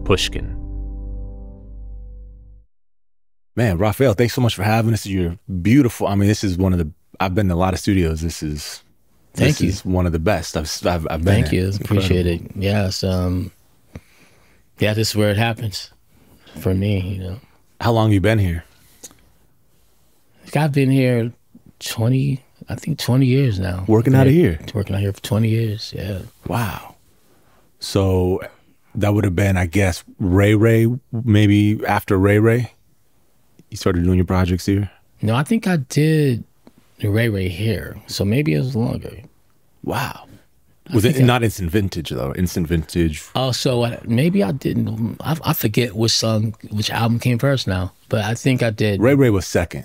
Pushkin. Man, Raphael, thanks so much for having us. You're beautiful. I mean, this is one of the, I've been in a lot of studios. This is one of the best I've been Thank you. It's Appreciate incredible. it. Yes. Yeah, this is where it happens for me, you know. How long have you been here? I've been here 20 years now. Working out of here? Working out here for 20 years, yeah. Wow. So that would have been, I guess, Ray, maybe after Ray, you started doing your projects here? No, I think I did Ray here, so maybe it was longer. Wow. Was it not Instant Vintage, though? Instant Vintage. Oh, so maybe I didn't. I forget which album came first now, but I think I did. Ray was second.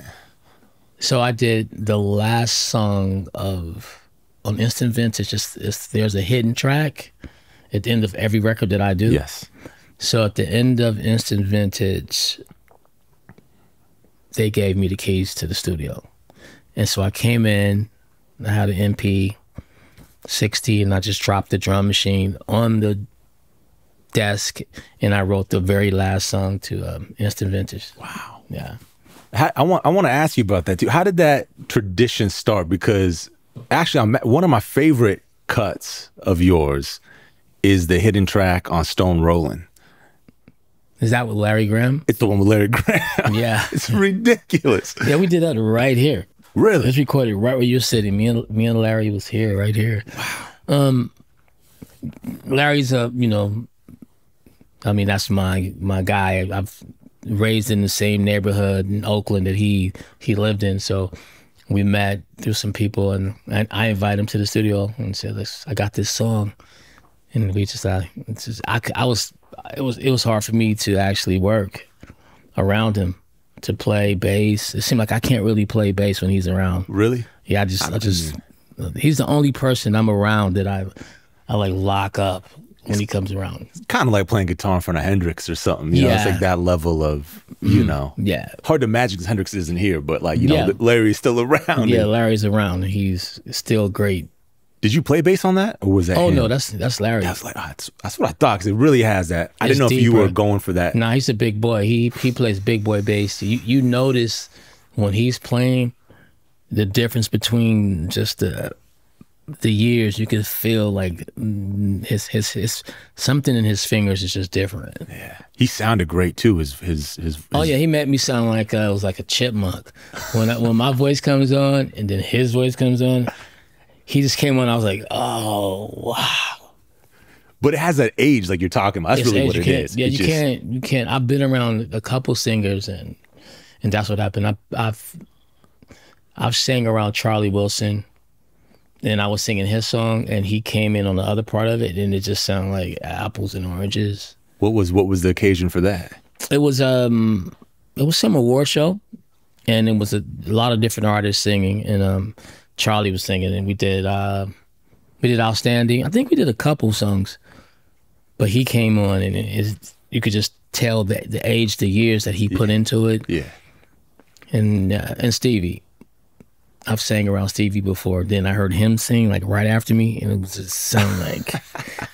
So I did the last song on Instant Vintage. There's a hidden track at the end of every record that I do. Yes. So at the end of Instant Vintage, they gave me the keys to the studio. And so I came in, I had an MP 60, and I just dropped the drum machine on the desk, and I wrote the very last song to Instant Vintage. Wow. Yeah. I want to ask you about that too. How did that tradition start? Because actually, one of my favorite cuts of yours is the hidden track on Stone Rollin'. Is that with Larry Graham? It's the one with Larry Graham. Yeah. It's ridiculous. Yeah, we did that right here. Really? It's recorded right where you're sitting. Me and Larry was here, right here. Wow. Larry's you know, I mean, that's my guy. I've raised in the same neighborhood in Oakland that he lived in, so we met through some people, and I invited him to the studio and said, I got this song, and we just it was hard for me to actually work around him, to play bass. It seemed like I can't really play bass when he's around. Really? Yeah, he's the only person I'm around that I like lock up when he comes around. It's kind of like playing guitar in front of Hendrix or something. You know, it's like that level of, you know. Yeah. Hard to imagine because Hendrix isn't here, but like, you know, Larry's still around. Yeah, Larry's around. He's still great. Did you play bass on that, or was that him? No, that's Larry. That's like, that's what I thought, because it really has that. I didn't know if you were going for that. Nah, he's a big boy. He plays big boy bass. You notice when he's playing the difference between just the years. You can feel like his something in his fingers is just different. Yeah, he sounded great too. His Oh yeah, he made me sound like I was like a chipmunk. When my voice comes on and then his voice comes on. He just came on, I was like, oh, wow. But it has that age like you're talking about. That's really what it is. Yeah, you can't. I've been around a couple singers, and that's what happened. I've sang around Charlie Wilson, and I was singing his song, and he came in on the other part of it, and it just sounded like apples and oranges. What was the occasion for that? It was some award show, and it was a lot of different artists singing, and Charlie was singing, and we did Outstanding. I think we did a couple songs, but he came on, and you could just tell the age, the years that he put into it. Yeah. And Stevie, I've sang around Stevie before. Then I heard him sing like right after me, and it was just sound like I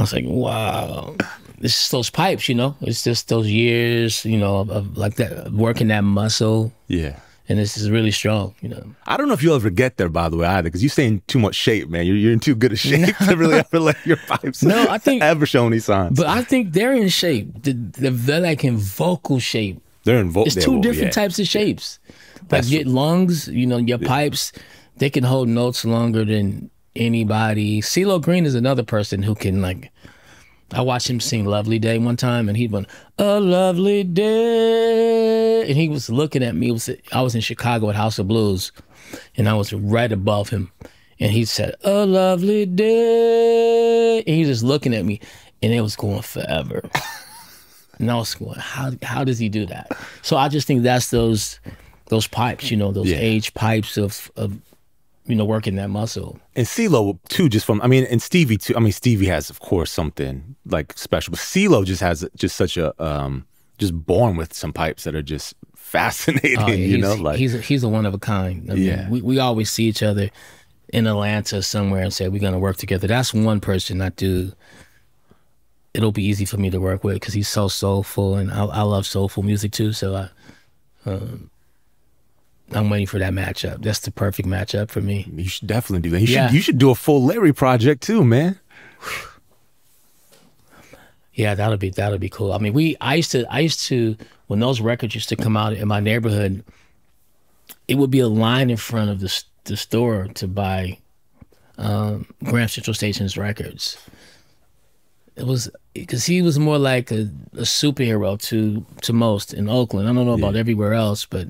was like, wow. It's just those pipes, you know. It's just those years, you know, of like that, working that muscle. Yeah. And this is really strong, you know. I don't know if you'll ever get there, by the way, either, because you're staying too much shape, man. You're in too good a shape to really ever let your pipes ever show any signs. But I think they're in shape. They're like in vocal shape. They're in vocal. It's two different types of shapes. Like your lungs, you know, your pipes, they can hold notes longer than anybody. CeeLo Green is another person who can, like, I watched him sing Lovely Day one time, and he went, a lovely day. And he was looking at me. I was in Chicago at House of Blues, and I was right above him. And he said, a lovely day. And he was just looking at me, and it was going forever. And I was going, how does he do that? So I just think that's those pipes, you know, those age pipes of you know, working that muscle. And CeeLo too, and Stevie too. I mean, Stevie has, of course, something like special, but CeeLo just has such a just born with some pipes that are just fascinating. Oh, yeah, you know, like he's a one of a kind. I mean, we always see each other in Atlanta somewhere and say we're gonna work together. That's one person I do it'll be easy for me to work with because he's so soulful, and I love soulful music too. So I'm waiting for that matchup. That's the perfect matchup for me. You should definitely do that. You should do a full Larry project too, man. Yeah, that'll be cool. I mean, I used to when those records used to come out in my neighborhood, it would be a line in front of the store to buy Grand Central Station's records. It was because he was more like a superhero to most in Oakland. I don't know about everywhere else, but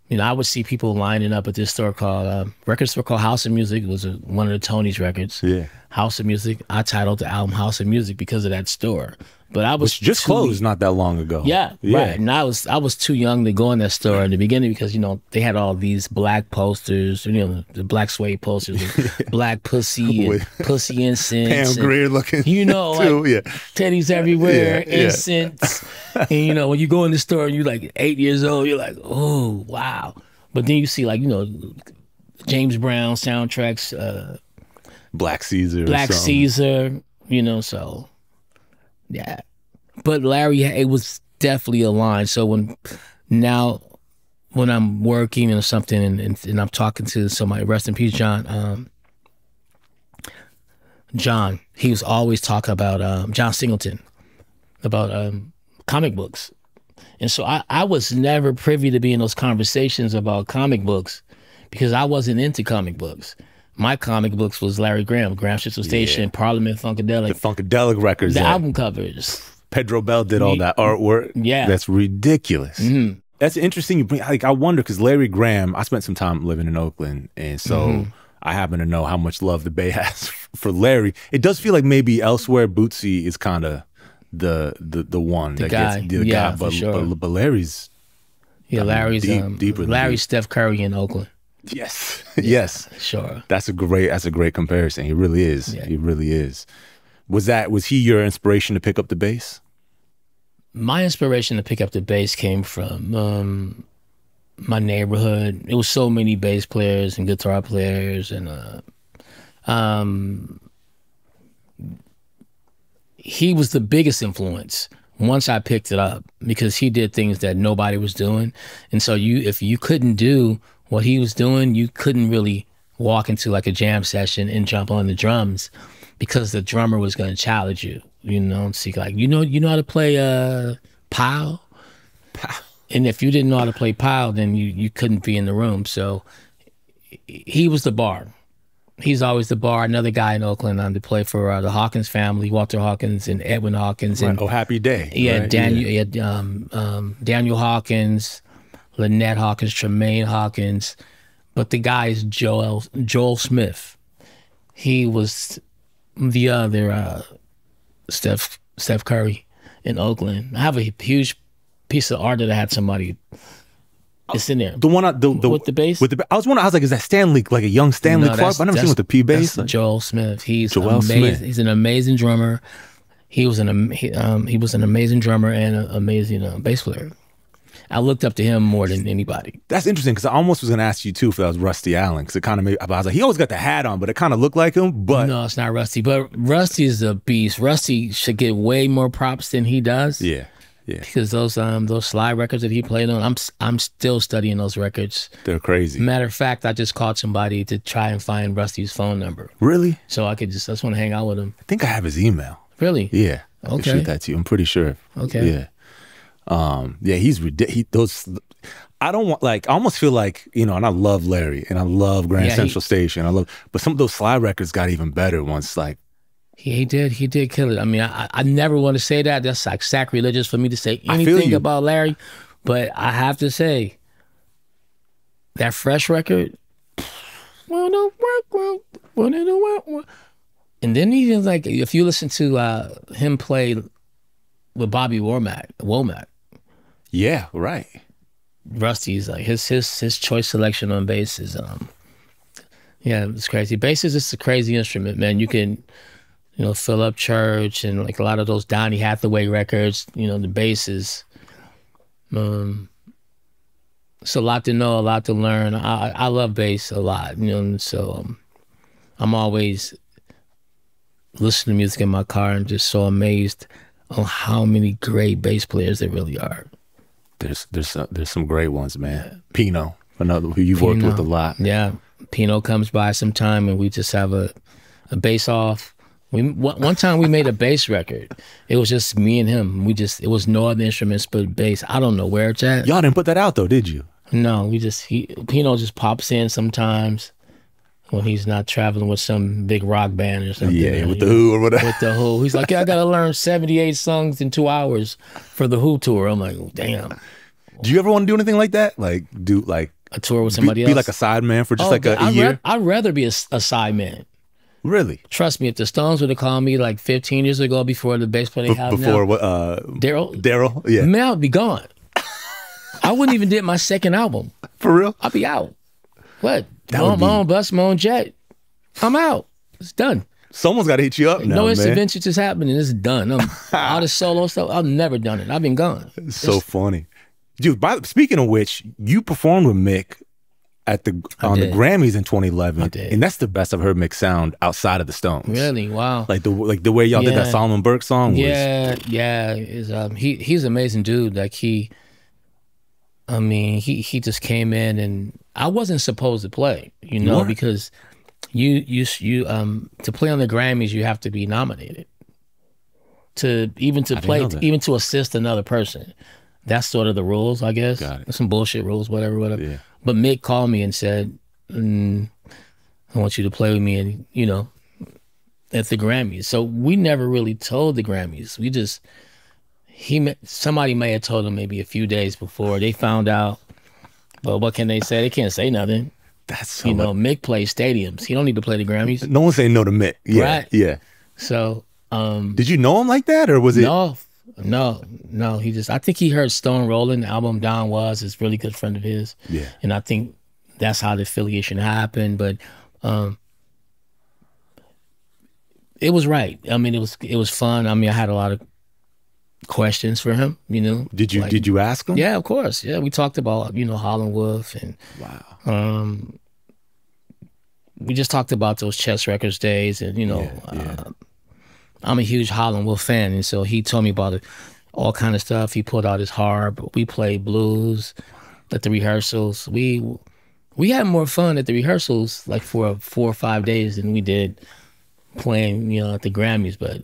you know, I would see people lining up at this store called record store called House of Music. It was one of the Tony's records. Yeah, House of Music. I titled the album House of Music because of that store. But I was just closed not that long ago. Yeah, right. And I was too young to go in that store in the beginning because, you know, they had all these black posters, you know, the black suede posters, black pussy and pussy incense. Pam Grier looking. You know, like teddies everywhere, incense. And, you know, when you go in the store and you're like 8 years old, you're like, oh, wow. But then you see, like, you know, James Brown soundtracks. Black Caesar. Black Caesar, you know, so... Yeah, but Larry, it was definitely a line. So when I'm working or something and I'm talking to somebody, rest in peace, John. John, he was always talking about John Singleton, about comic books, and so I was never privy to be in those conversations about comic books because I wasn't into comic books. My comic books was Larry Graham, Grand Central Station, Parliament, Funkadelic. The Funkadelic records. The album covers. Pedro Bell did all that artwork. Yeah. That's ridiculous. Mm-hmm. That's interesting. You bring, like, I wonder, because Larry Graham, I spent some time living in Oakland, and so I happen to know how much love the Bay has for Larry. It does feel like maybe elsewhere, Bootsy is kind of the one that guy. Gets the guy, but, for sure. but Larry's Larry's deeper than Larry's Steph Curry in Oakland. Yes. Yes. Sure. That's a great comparison. He really is. Yeah. He really is. Was he your inspiration to pick up the bass? My inspiration to pick up the bass came from my neighborhood. It was so many bass players and guitar players, and he was the biggest influence once I picked it up because he did things that nobody was doing. And so if you couldn't do what he was doing, you couldn't really walk into like a jam session and jump on the drums because the drummer was going to challenge you, you know, see, like, you know how to play pile? And if you didn't know how to play pile, then you couldn't be in the room. So he was the bar. He's always the bar. Another guy in Oakland to play for the Hawkins family, Walter Hawkins and Edwin Hawkins. And, Oh, Happy Day. Yeah, right? Daniel Hawkins, Lynette Hawkins, Tremaine Hawkins, but the guy is Joel Smith. He was the other Steph Curry in Oakland. I have a huge piece of art that I had somebody. It's in there. The one with the bass. I was wondering. I was like, is that Stanley, like a young Stanley Clark? But I never seen with the P bass. Like, Joel Smith. He's amazing. He's an amazing drummer. He was an amazing drummer and an amazing bass player. I looked up to him more than anybody. That's interesting because I almost was going to ask you too if that was Rusty Allen because it kind of made. I was like, he always got the hat on, but it kind of looked like him. But no, it's not Rusty. But Rusty is a beast. Rusty should get way more props than he does. Yeah, yeah. Because those slide records that he played on, I'm still studying those records. They're crazy. Matter of fact, I just called somebody to try and find Rusty's phone number. Really? So I just want to hang out with him. I think I have his email. Really? Yeah. I can shoot that to you. I'm pretty sure. Okay. Yeah. Yeah, he's ridiculous. I don't want, like, I almost feel like, you know, and I love Larry and I love Grand Central Station. But some of those slide records got even better once, like. He did kill it. I mean, I never want to say that. That's like sacrilegious for me to say anything about Larry. But I have to say, that Fresh record. And then even like, if you listen to him play with Bobby Womack. Yeah, right. Rusty's like his choice selection on bass is it's crazy. Bass is just a crazy instrument, man. You can, you know, fill up church and like a lot of those Donny Hathaway records, you know, the bass is it's a lot to know, a lot to learn. I love bass a lot, you know, and so I'm always listen to music in my car and just so amazed on how many great bass players there really are. There's some great ones, man. Yeah. Pino, another who you've worked with a lot. Yeah, Pino comes by sometime and we just have a bass off. One time we made a bass record. It was just me and him. It was no other instruments but bass. I don't know where it's at. Y'all didn't put that out though, did you? No, Pino just pops in sometimes when he's not traveling with some big rock band or something. Yeah, with the Who or whatever. With the Who. He's like, yeah, I got to learn 78 songs in 2 hours for the Who tour. I'm like, oh, damn. Do you ever want to do anything like that? Like do like a tour with somebody else? Be like a sideman for just like a year? I'd rather be a sideman. Really? Trust me, if the Stones would have called me like 15 years ago before the bass player they have before now. Daryl? Yeah. Man, I would be gone. I wouldn't even did my second album. For real? I'd be out. What? My own bus, my own jet. I'm out. It's done. Someone's got to hit you up now, no interventions is happening. It's done. I'm all the solo stuff. I've never done it. I've been gone. It's so funny. Dude, speaking of which, you performed with Mick on the Grammys in 2011, and that's the best I've heard Mick sound outside of the Stones. Really? Wow. Like the way y'all did that Solomon Burke song. Yeah. He's an amazing dude. Like he just came in, and I wasn't supposed to play, because you to play on the Grammys you have to be nominated to assist another person. That's sort of the rules, I guess. Got it. Some bullshit rules, whatever. Yeah. But Mick called me and said, I want you to play with me, and at the Grammys. So we never really told the Grammys. Somebody may have told him maybe a few days before. They found out, but what can they say? They can't say nothing. That's so Mick plays stadiums. He don't need to play the Grammys. No one's saying no to Mick. Yeah, right? Yeah. So, did you know him like that, or was it? No. I think he heard Stone Rollin', the album Don Was, is a really good friend of his. Yeah. And I think that's how the affiliation happened. But it was right. I mean, it was fun. I mean, I had a lot of questions for him, Did you ask him? Yeah, of course. Yeah, we talked about, Holland Wolf, and we just talked about those Chess Records days, and I'm a huge Holland Wolf fan, and so he told me about all kind of stuff. He pulled out his harp. We played blues at the rehearsals. We had more fun at the rehearsals, like for 4 or 5 days, than we did playing, at the Grammys. But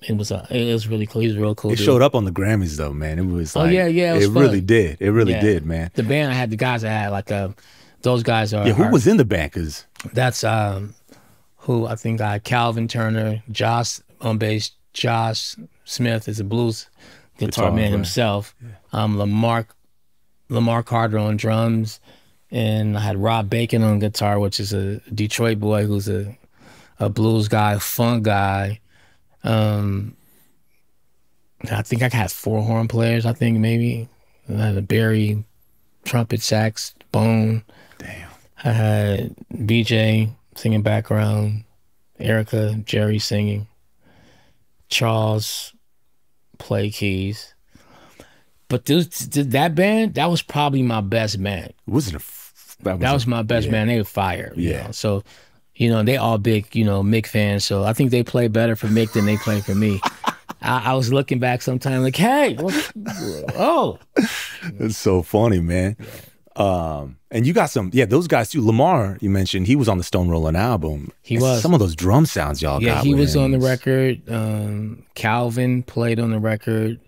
it was really cool. He was real cool. It showed up on the Grammys though, man. It was like, it was really did. It really did, man. The band the guys I had, like those guys are. Yeah, who was in the band? 'Cause that's who I think Calvin Turner, Josh on bass, Josh Smith is a blues guitar man himself. Lamar Carter on drums, and I had Rob Bacon on guitar, which is a Detroit boy who's a blues guy, funk guy. I think I had 4 horn players. I think maybe I had a Barry, trumpet, sax, bone. Damn. I had BJ singing background, Erica, Jerry singing, Charles play keys. But that band, that was probably my best band. That was my best band. They were fire. Yeah. So, they all big, Mick fans. So I think they play better for Mick than they play for me. I was looking back sometime like, hey, It's so funny, man. Yeah. And you got those guys too. Lamar, you mentioned, he was on the Stone Rollin' album. He was. Some of those drum sounds y'all got. Yeah, he was on the record. Calvin played on the record.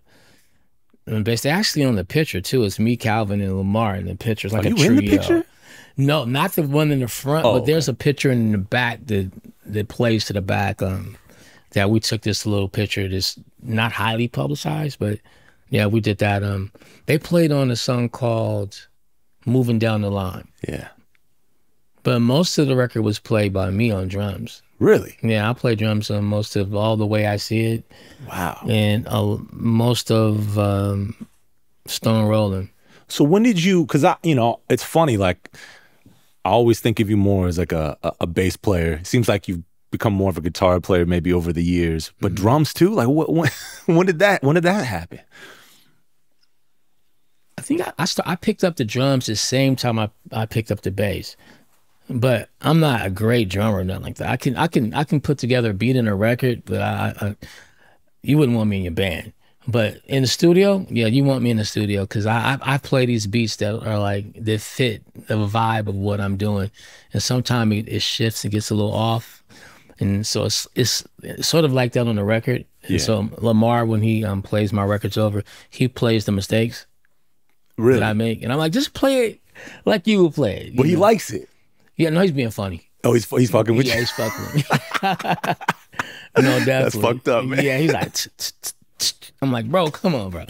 And basically, actually on the picture too. It's me, Calvin, and Lamar in the picture. It's like Are you in the picture? No, not the one in the front, but there's a picture in the back that plays to the back. That we took this little picture. This not highly publicized, but yeah, we did that. They played on a song called "Moving Down the Line." Yeah, but most of the record was played by me on drums. Really? Yeah, I play drums on most of All the Way I See It. Wow. And most of Stone Rollin'. So when did you? Because it's funny. Like I always think of you more as like a bass player. It seems like you've become more of a guitar player maybe over the years, but drums too. Like when did that happen? I think I picked up the drums the same time I picked up the bass. but I'm not a great drummer or nothing like that. I can put together a beat in a record, but you wouldn't want me in your band. But in the studio, yeah, you want me in the studio because I play these beats that are like that fit the vibe of what I'm doing, and sometimes it shifts and gets a little off, and so it's sort of like that on the record. Yeah. And so Lamar, when he plays my records over, he plays the mistakes that I make, and I'm like, just play it like you would play it. But he likes it. Yeah, no, he's being funny. Oh, he's fucking with you. Yeah, he's fucking with me. No, definitely. That's fucked up, man. Yeah, he's like. I'm like, bro, come on, bro.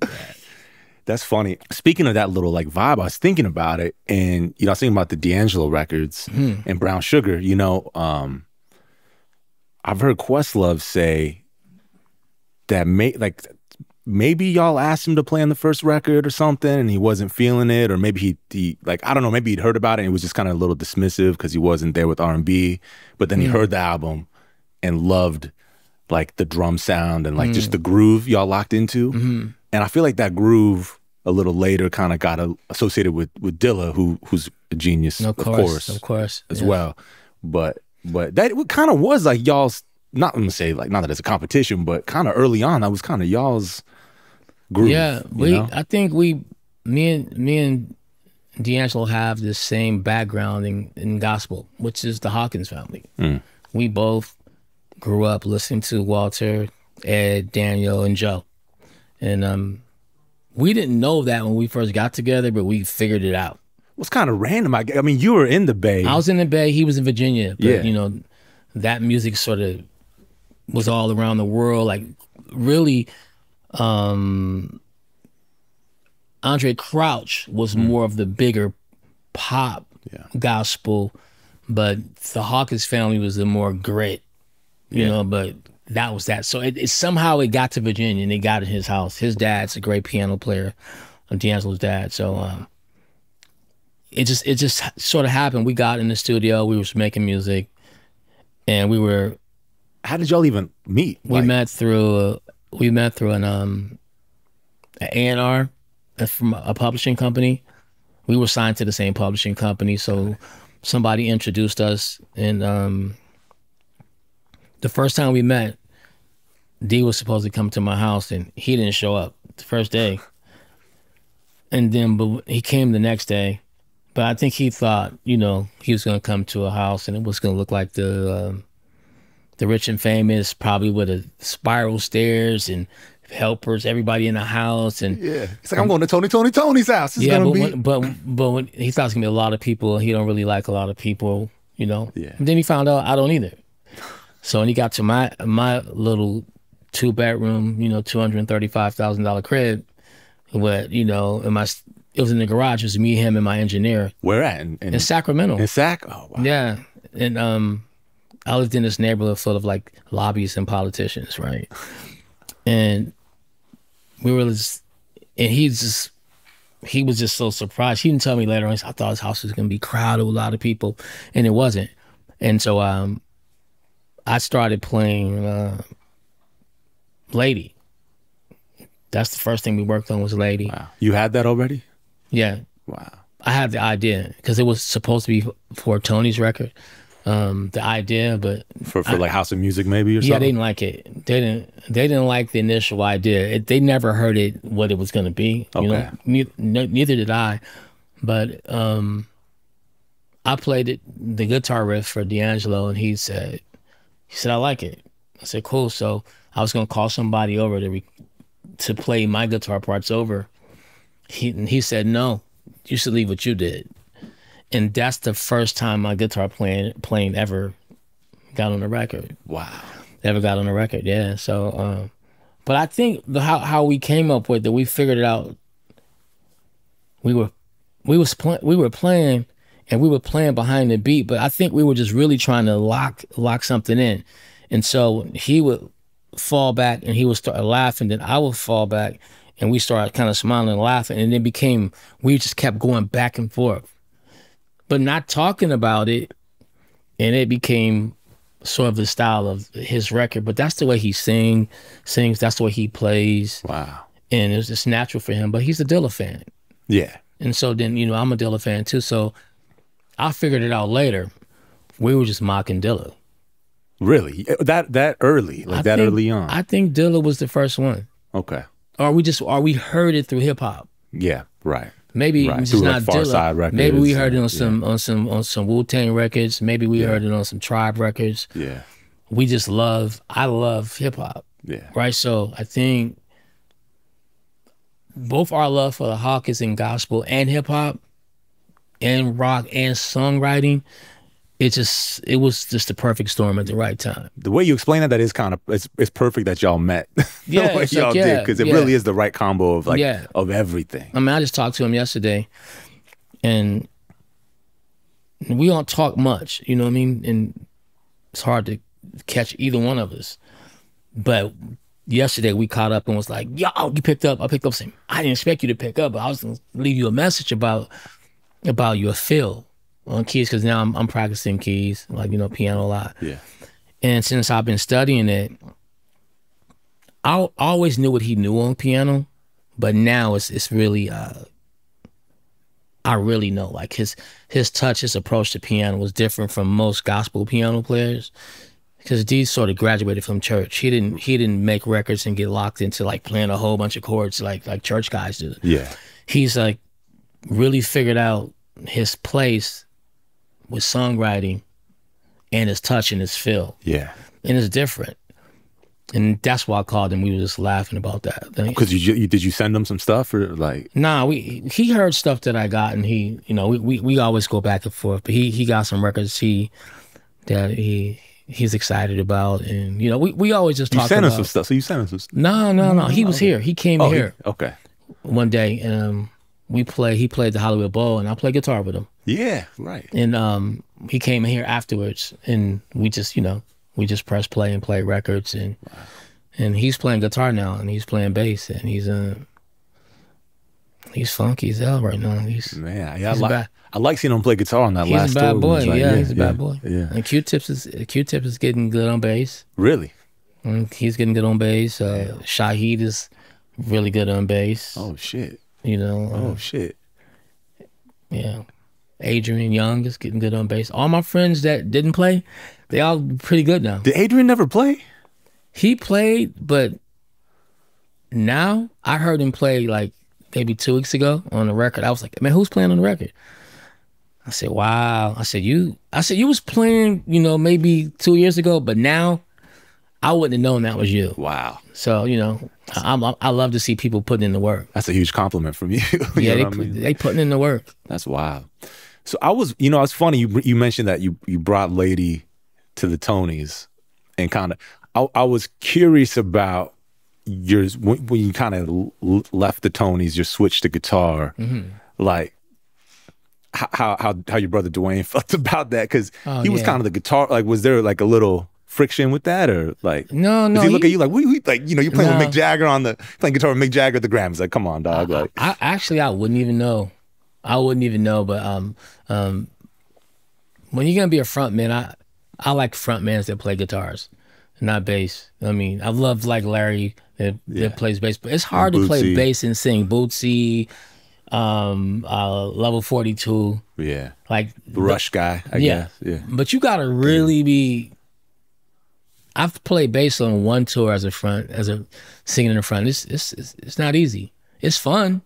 Yeah. That's funny. Speaking of that little like vibe, I was thinking about it, and I was thinking about the D'Angelo records and Brown Sugar. I've heard Questlove say that maybe y'all asked him to play on the first record or something, and he wasn't feeling it, or maybe he like, I don't know, maybe he'd heard about it and he was just kind of a little dismissive because he wasn't there with R&B, but then he heard the album and loved like the drum sound and like just the groove y'all locked into. And I feel like that groove a little later kind of got associated with Dilla, who's a genius, of course, as well. But that kind of was like y'all's, not I'm gonna say like, not that it's a competition, but kind of early on, that was kind of y'all's groove. Yeah, I think me and D'Angelo have the same background in gospel, which is the Hawkins family. We both grew up listening to Walter, Ed, Daniel, and Joe. And we didn't know that when we first got together, but we figured it out. It was kind of random. I mean, you were in the Bay. I was in the Bay. He was in Virginia. But, that music sort of was all around the world. Like, really, Andre Crouch was more of the bigger pop gospel, but the Hawkins family was the more grit. But that was that. So it somehow it got to Virginia and it got in his house. His dad's a great piano player, D'Angelo's dad. So it just sort of happened. We got in the studio. We was making music, and we were. How did y'all even meet? We met through an A&R from a publishing company. We were signed to the same publishing company, so somebody introduced us, and the first time we met, D was supposed to come to my house, and he didn't show up the first day. And then he came the next day, but I think he thought, he was going to come to a house and it was going to look like the Rich and Famous, probably with a spiral stairs and helpers, everybody in the house. And it's like, I'm going to Tony's house. But when he thought it's going to be a lot of people, he don't really like a lot of people, And then he found out I don't either. So when he got to my little 2-bedroom, $235,000 crib, what it was in the garage. It was me, him, and my engineer. Where at? In Sacramento. In Sac? Oh wow. Yeah, and I lived in this neighborhood full of like lobbyists and politicians, right? And we were just, and he was just so surprised. He didn't tell me later on. I thought his house was gonna be crowded with a lot of people, and it wasn't. And so I started playing Lady. That's the first thing we worked on was Lady. Wow. You had that already? Yeah. Wow. I had the idea because it was supposed to be for Tony's record. The idea, but for like House of Music maybe or something. Yeah, they didn't like it. They didn't like the initial idea. They never heard it what it was going to be. Okay. Neither did I. But I played the guitar riff for D'Angelo, and he said I like it. I said cool. So I was going to call somebody over to play my guitar parts over. He said no. You should leave what you did. And that's the first time my guitar playing ever got on the record. Wow. Ever got on the record, yeah. So, but I think how we came up with it, we figured it out. We were playing, and we were playing behind the beat, but I think we were just really trying to lock something in. And so he would fall back and he would start laughing, then I would fall back and we started kind of smiling and laughing, and it we just kept going back and forth, but not talking about it, and it became sort of the style of his record. But that's the way he sings, that's the way he plays. Wow. And it was just natural for him, but he's a Dilla fan. Yeah. And so then, I'm a Dilla fan too, so I figured it out later. We were just mocking Dilla. Really? That early? Like early on? I think Dilla was the first one. Okay. Or we heard it through hip hop. Yeah, right. Maybe it's through not like Far Dilla. Side records, maybe we heard it on some Wu-Tang records. Maybe we heard it on some Tribe records. Yeah. I love hip hop. Yeah. Right? So I think both our love for the Hawk is in gospel and hip hop and rock and songwriting. It was just the perfect storm at the right time. The way you explain that is kind of it's perfect that y'all met. The way y'all did, because it really is the right combo of of everything. I mean, I just talked to him yesterday, and we don't talk much. You know what I mean? And it's hard to catch either one of us. But yesterday we caught up and was like, "Yo, you picked up." I picked up saying, "I didn't expect you to pick up, but I was gonna leave you a message about your feel on keys, because now I'm practicing keys, like, you know, piano a lot." Yeah. And since I've been studying it, I always knew what he knew on piano, but now it's really I really know, like, his touch, his approach to piano was different from most gospel piano players, because D sort of graduated from church. He didn't make records and get locked into like playing a whole bunch of chords like church guys do. Yeah. He's like really figured out his place with songwriting and his touch and his feel. Yeah. And it's different. And that's why I called him. We were just laughing about that. Because did you send him some stuff, or like? Nah, he heard stuff that I got, and he, you know, we always go back and forth. But he got some records that he's excited about, and you know, we always just talk about. You sent him some stuff. So you sent him some stuff. No. He was here. He came here. Okay. One day, and he played the Hollywood Bowl, and I played guitar with him. Yeah, right. And he came in here afterwards, and we just press play and play records, and he's playing guitar now, and he's playing bass, and he's funky as hell right now. I like seeing him play guitar on that last tour. He's a bad boy. Like, he's a bad boy. Yeah. And Q-Tip is getting good on bass. Really? And he's getting good on bass. Shaheed is really good on bass. Oh shit. You know. Oh shit. Yeah. Adrian Young is getting good on bass. All my friends that didn't play, they all pretty good now. Did Adrian never play? He played, but now I heard him play like maybe 2 weeks ago on the record. I was like, man, who's playing on the record? I said, wow. I said, you was playing, you know, maybe 2 years ago, but now I wouldn't have known that was you. Wow. So, you know, I love to see people putting in the work. That's a huge compliment from you. They putting in the work. That's wild. So it's funny you mentioned that you brought Lady to the Tonys, and kind of I was curious about yours when you kind of left the Tonys, your switch to guitar, like how your brother D'Wayne felt about that, because he was kind of the guitar. Like, was there like a little friction with that, or like no? Did he look at you like we like, you know, you're playing with Mick Jagger playing guitar with Mick Jagger at the Grammys? Like, come on, dog. Like, I wouldn't even know. But when you're gonna be a front man, I like front mans that play guitars, not bass. I mean, I love like Larry that plays bass, but it's hard to play bass and sing. Bootsy, Level 42. Yeah. Like the Rush guy, I guess. Yeah. But you gotta really be. I've played bass on one tour as a singing in the front. It's not easy. It's fun,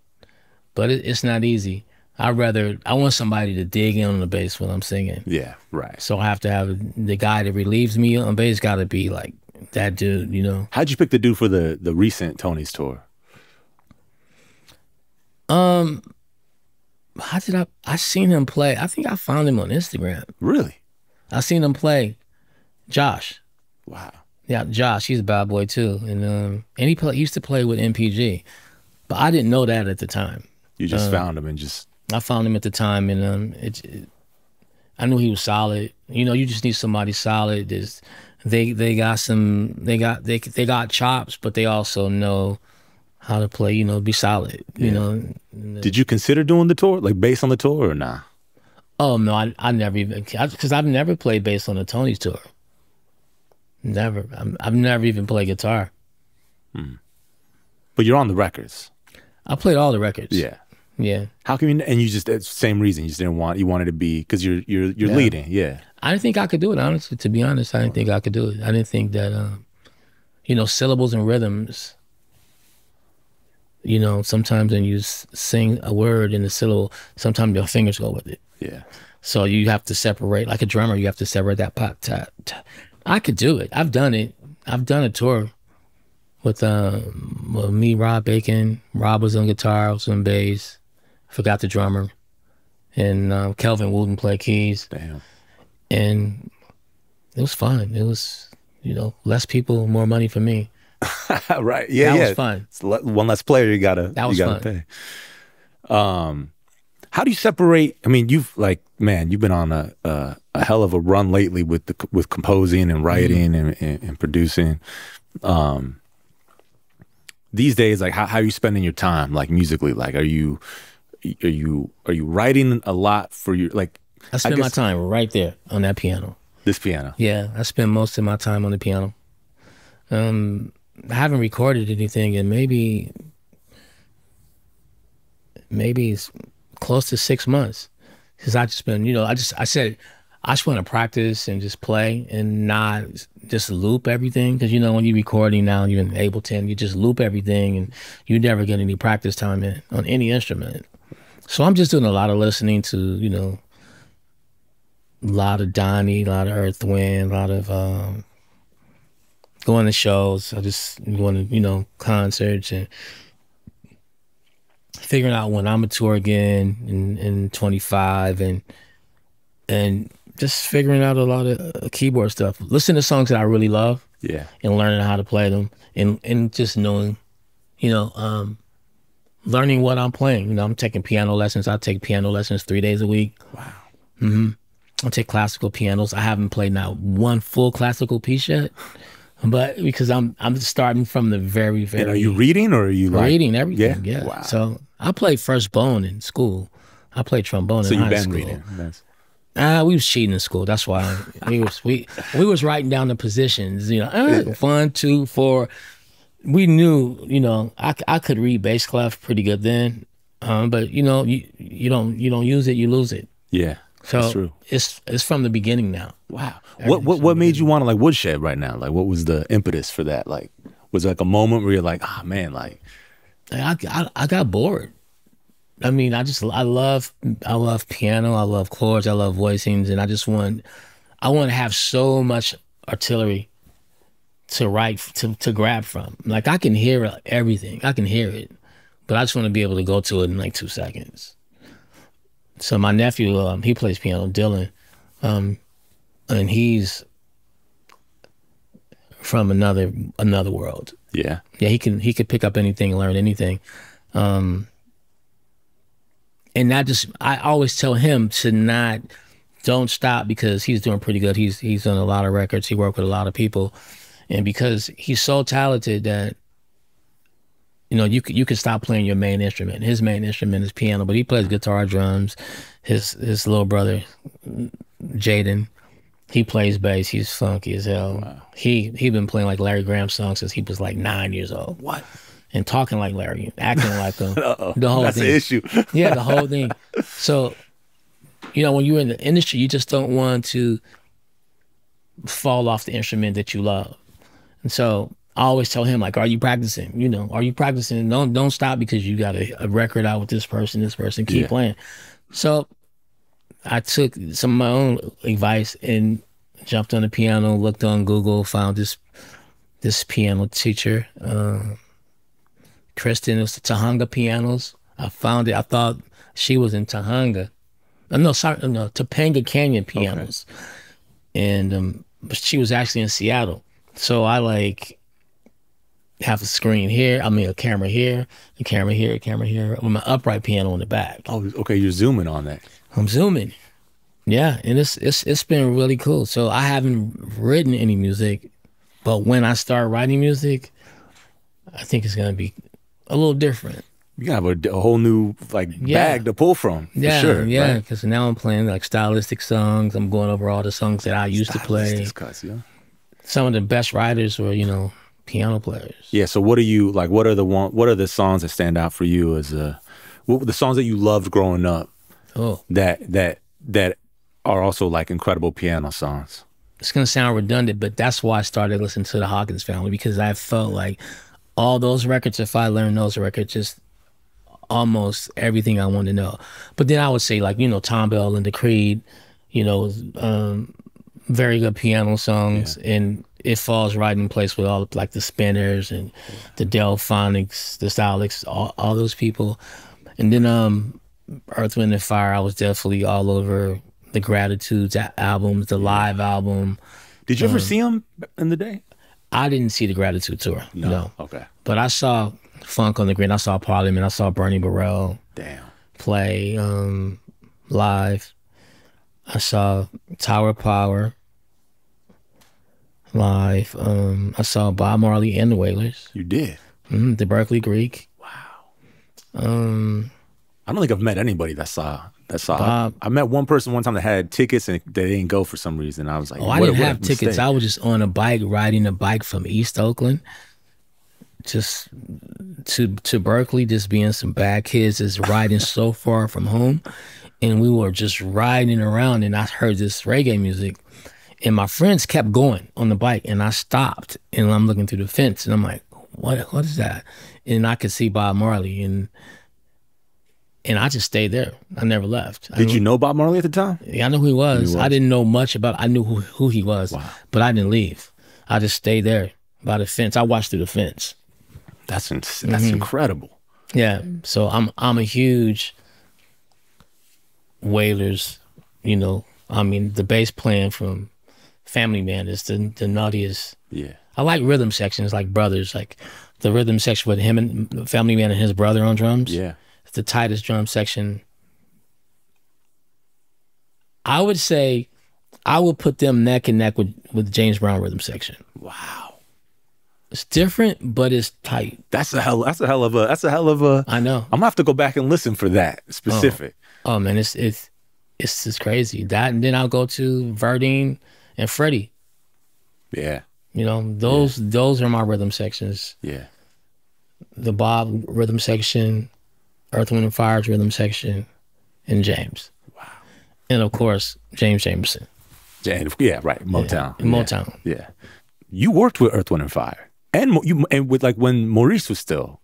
but it's not easy. I want somebody to dig in on the bass when I'm singing. Yeah, right. So I have to have the guy that relieves me on bass got to be like that dude, you know. How'd you pick the dude for the recent Tony's tour? How did I seen him play? I think I found him on Instagram. Really? I seen him play Josh. Wow. Yeah, Josh, he's a bad boy too. And he used to play with MPG. But I didn't know that at the time. You just found him and just... I found him at the time, and I knew he was solid. You know, you just need somebody solid. They got chops, but they also know how to play. You know, be solid. You know. Did you consider doing the tour, like bass on the tour, or nah? Oh no, I never even, because I've never played bass on the Tony's tour. Never. I've never even played guitar. But you're on the records. I played all the records. Yeah. Yeah. How come you, and you just, same reason, you just didn't want, you wanted to be, because you're leading. Yeah. I didn't think I could do it, honestly. To be honest, I didn't think I could do it. I didn't think that, you know, syllables and rhythms, you know, sometimes when you sing a word in the syllable, sometimes your fingers go with it. Yeah. So you have to separate, like a drummer, you have to separate that pop, tap, tap. I could do it. I've done it. I've done a tour with me, Rob Bacon. Rob was on guitar, I was on bass. Forgot the drummer. And Kelvin Wooten played keys. Damn. And it was fun. It was, you know, less people, more money for me. Right. Yeah. That was fun. It's one less player you gotta pay. How do you separate? I mean, you've been on a hell of a run lately with composing and writing and producing. These days, like how are you spending your time, like musically? Like, are you writing a lot for your, like? I spend my time right there on that piano. This piano. Yeah, I spend most of my time on the piano. I haven't recorded anything in maybe it's close to 6 months, because I just been, you know, I said I just want to practice and just play and not just loop everything, because you know when you're recording now, you're in Ableton, you just loop everything and you never get any practice time on any instrument. So I'm just doing a lot of listening to, you know, a lot of Donnie, a lot of Earth, Wind, a lot of going to shows. I just going to, you know, concerts and figuring out when I'm gonna tour again in 25 and just figuring out a lot of keyboard stuff. Listen to songs that I really love. Yeah. And learning how to play them and just knowing, you know, learning what I'm playing. You know, I'm taking piano lessons. I take piano lessons 3 days a week. Wow. Mm-hmm. I take classical pianos. I haven't played not one full classical piece yet, but because I'm starting from the very. And are you reading or are you reading everything? Yeah. Wow. So I played first bone in school. I played trombone in high school. So you've been reading. Nice. We was cheating in school. That's why we was writing down the positions. You know, 1, 2, 4. We knew, you know, I could read bass clef pretty good then, but you know, you don't use it, you lose it. Yeah. So that's true. It's from the beginning now. Wow. What made you want to like woodshed right now? Like, what was the impetus for that? Like, was it like a moment where you're like, ah, man, like, I got bored. I mean, I love piano, I love chords, I love voicings, and I want to have so much artillery to write to grab from. Like, I can hear everything, I can hear it, but I just want to be able to go to it in like 2 seconds. So my nephew, he plays piano, Dylan, and he's from another world. Yeah. Yeah, he could pick up anything, learn anything. And I always tell him to don't stop, because he's doing pretty good. He's on a lot of records. He worked with a lot of people. And because he's so talented that, you know, you could stop playing your main instrument. His main instrument is piano, but he plays guitar, drums. His little brother, Jaden, he plays bass. He's funky as hell. Wow. He been playing like Larry Graham songs since he was like 9 years old. What? And talking like Larry, acting like him. The whole That's thing. The issue. Yeah, the whole thing. So, you know, when you're in the industry, you just don't want to fall off the instrument that you love. And so I always tell him, like, are you practicing? You know, are you practicing? Don't stop because you got a record out with this person, keep playing. So I took some of my own advice and jumped on the piano, looked on Google, found this piano teacher, Kristen. It was the Topanga pianos. I found it. I thought she was in Topanga. Topanga Canyon pianos. Okay. And but she was actually in Seattle. So I like have a screen here, a camera here, a camera here, a camera here, with my upright piano in the back. Oh, okay, you're zooming on that. I'm zooming. Yeah, and it's been really cool. So I haven't written any music, but when I start writing music, I think it's gonna be a little different. You have a whole new bag to pull from, for sure. Yeah, because now I'm playing like stylistic songs. I'm going over all the songs that I used to play. Cuts, yeah. Some of the best writers were, you know, piano players. Yeah. So what are you like? What are the songs that stand out for you as what were the songs that you loved growing up? Oh, that are also like incredible piano songs. It's gonna sound redundant, but that's why I started listening to the Hawkins family, because I felt like all those records, if I learned those records, just almost everything I wanted to know. But then I would say, like, you know, Tom Bell and the Creed, you know, very good piano songs, and it falls right in place with all like the Spinners and the Delphonics, the Stylics, all those people. And then Earth, Wind and Fire, I was definitely all over the Gratitudes albums, the live album. Did you ever see them in the day? I didn't see the Gratitude tour. No. Okay. But I saw Funk on the Grid. I saw Parliament. I saw Bernie Burrell play live. I saw Tower of Power live. I saw Bob Marley and the Wailers. You did? The Berkeley Greek. Wow. I don't think I've met anybody that saw Bob. I met one person one time that had tickets and they didn't go for some reason. I was like, I didn't have tickets. I was just on a bike, riding a bike from East Oakland just to Berkeley, just being some bad kids, just riding so far from home. And we were just riding around, and I heard this reggae music, and my friends kept going on the bike, and I stopped, and I'm looking through the fence, and I'm like, what is that? And I could see Bob Marley, and I just stayed there. I never left. Did you know Bob Marley at the time? Yeah, I knew who he was. I didn't know much about I knew who he was, but I didn't leave. I just stayed there by the fence. I watched through the fence. That's incredible. Yeah, so I'm a huge Wailers, you know. I mean, the bass playing from Family Man is the nuttiest. Yeah. I like rhythm sections, like Brothers, like the rhythm section with him and Family Man and his brother on drums. Yeah. It's the tightest drum section. I would say I would put them neck and neck with James Brown rhythm section. Wow. It's different, but it's tight. That's a hell of a. I know. I'm gonna have to go back and listen for that specific. Oh man, it's just crazy. That, and then I'll go to Verdine and Freddie. Yeah. You know, those are my rhythm sections. Yeah. The Bob rhythm section, Earth, Wind and Fire's rhythm section, and James. Wow. And of course, James Jamerson. Yeah, right. Motown. Yeah. Motown. Yeah. You worked with Earth, Wind and Fire. And with like when Maurice was still.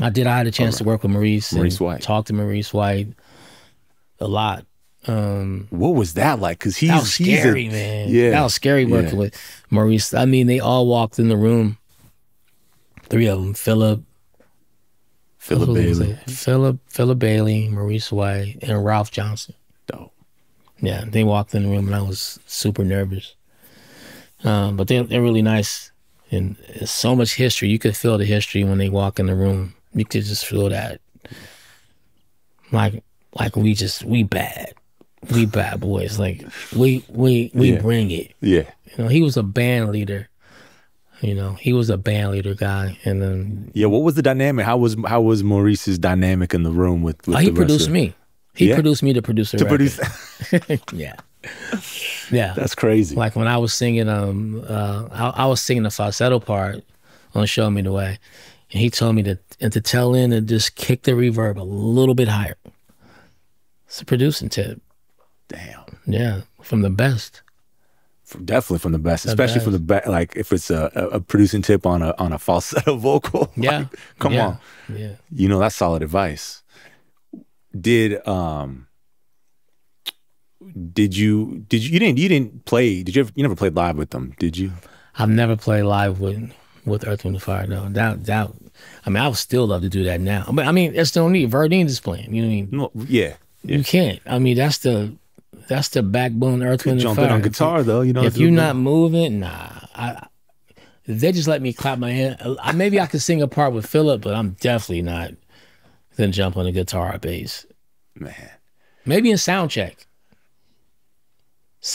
I did. I had a chance to work with Maurice White. Talk to Maurice White a lot. What was that like? Because that was scary, man. Yeah, that was scary working with Maurice. I mean, they all walked in the room. 3 of them: Philip Bailey, Maurice White, and Ralph Johnson. Dope. Yeah, they walked in the room, and I was super nervous. But they're really nice, and it's so much history. You could feel the history when they walk in the room. You could just feel that, like we bad boys. Like we bring it. Yeah, you know, he was a band leader. You know, he was a band leader guy, and then what was the dynamic? How was Maurice's dynamic in the room with he produced me. He produced me to produce the record. Yeah. Yeah, that's crazy. Like when I was singing, I was singing the falsetto part on "Show Me the Way," and he told me to tell in and just kick the reverb a little bit higher. It's a producing tip. Damn. Yeah, from the best. Definitely from the best, especially from the best. Like if it's a producing tip on a falsetto vocal. Yeah, like, come on. Yeah, you know that's solid advice. You never played live with them, did you? I've never played live with Earth, Wind and Fire. No, I mean, I would still love to do that now. But I mean, it's no need. Verdine is playing. You know what I mean? No, yeah. You can't. I mean, that's the backbone of Earth, Wind and Fire. Jump in on guitar though, you know. If you're not moving, nah. They just let me clap my hand. Maybe I could sing a part with Philip, but I'm definitely not gonna jump on the guitar or bass. Man. Maybe in sound check.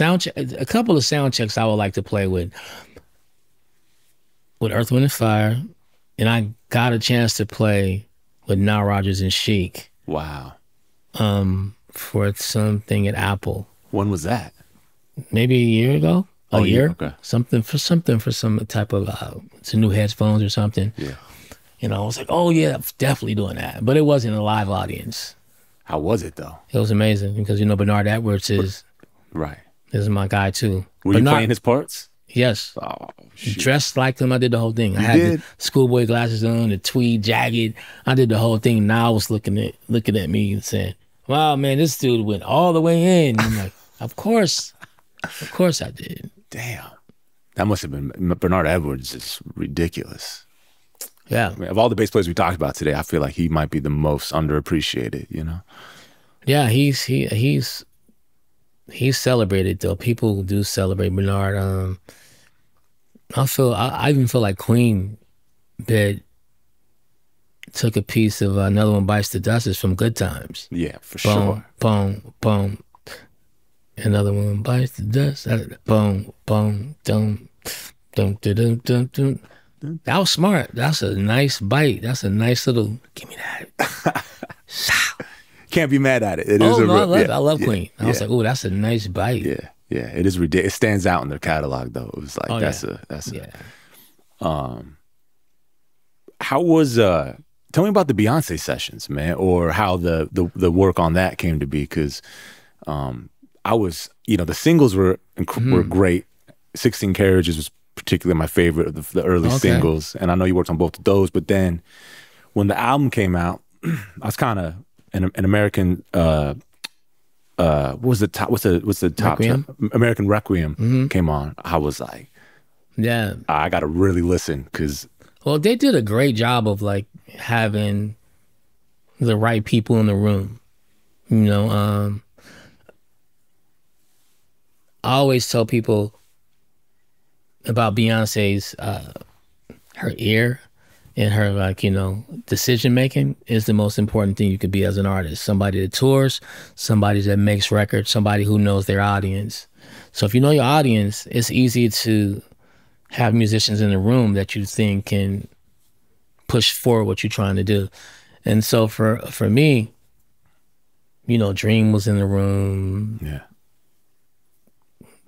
A couple of sound checks I would like to play with Earth, Wind and Fire, and I got a chance to play with Nile Rodgers and Chic. Wow. For something at Apple. When was that? Maybe a year ago. A year. Okay. Something for some type of it's a new headphones or something. Yeah. You know, I was like, oh yeah, I'm definitely doing that. But it wasn't a live audience. How was it though? It was amazing because, you know, Bernard Edwards is my guy too. Were you playing his parts? Yes. Oh, shit. Dressed like him. I did the whole thing. I had the schoolboy glasses on, the tweed jacket. I did the whole thing. Now I was looking at me and saying, wow, man, this dude went all the way in. I'm like, of course I did. Damn. That must have been, Bernard Edwards is ridiculous. Yeah. I mean, of all the bass players we talked about today, I feel like he might be the most underappreciated, you know? Yeah, he's celebrated though. People do celebrate Bernard. I even feel like Queen that took a piece of Another One Bites the Dust is from Good Times. Yeah, for sure. Boom, boom. Another one bites the dust. Boom, boom, dum, dum, dum, dum, dum. That was smart. That's a nice bite. That's a nice little. Give me that. Can't be mad at it. It is. I love Queen. I was like, oh, that's a nice bite. Yeah, yeah. It is ridiculous. It stands out in their catalog, though. It was like How was Tell me about the Beyonce sessions, man, or how the work on that came to be, because I was, you know, the singles were great. 16 Carriages was particularly my favorite of the early singles, and I know you worked on both of those. But then when the album came out, I was kind of an American. What's the top? Requiem? American Requiem came on. I was like, yeah, I got to really listen, because. Well, they did a great job of like having the right people in the room. You know, I always tell people about Beyonce's her ear and her, like, you know, decision making is the most important thing you could be as an artist. Somebody that tours, somebody that makes records, somebody who knows their audience. So if you know your audience, it's easy to have musicians in the room that you think can push forward what you're trying to do. And so for me, you know, Dream was in the room. Yeah.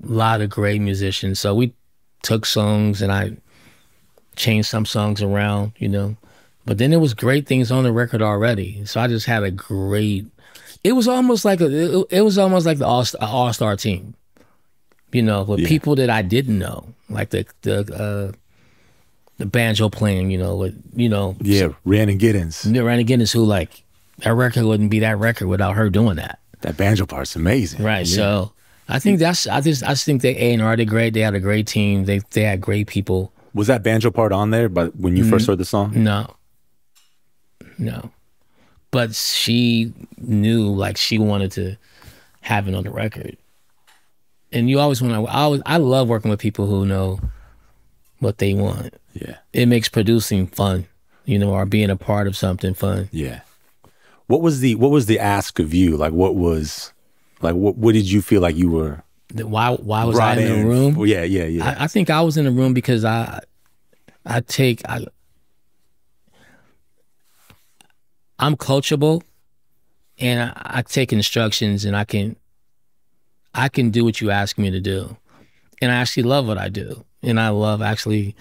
A lot of great musicians. So we took songs and I changed some songs around, you know. But then there was great things on the record already. So I just had a great. It was almost like the all-star team, you know, with people that I didn't know, like the banjo playing, you know, with, you know. Yeah, Rhiannon Giddens. Rhiannon Giddens, who, like, that record wouldn't be that record without her doing that. That banjo part's amazing. Right. Yeah. So I think I just think they A&R did great. They had a great team. They had great people. Was that banjo part on there but when you first heard the song? No. But she knew, like, she wanted to have it on the record. And you always want to, I love working with people who know what they want. Yeah. It makes producing fun, you know, or being a part of something fun. Yeah. What was the ask of you? Like, what did you feel like you were? Why was I in the room? Well, yeah. I think I was in the room because I'm coachable, and I take instructions, and I can do what you ask me to do, and I actually love what I do, and I love actually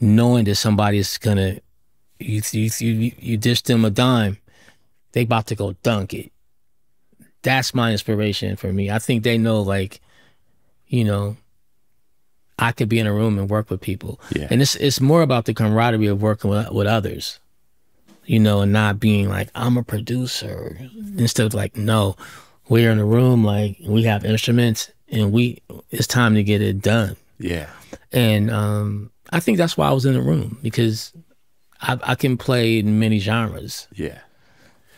knowing that somebody's gonna you dish them a dime, they about to go dunk it. That's my inspiration for me. I think they know, like, you know, I could be in a room and work with people. Yeah. And it's more about the camaraderie of working with others, you know, and not being like, I'm a producer. Instead of like, no, we're in a room, like, we have instruments and it's time to get it done. Yeah. And I think that's why I was in the room, because I can play in many genres. Yeah.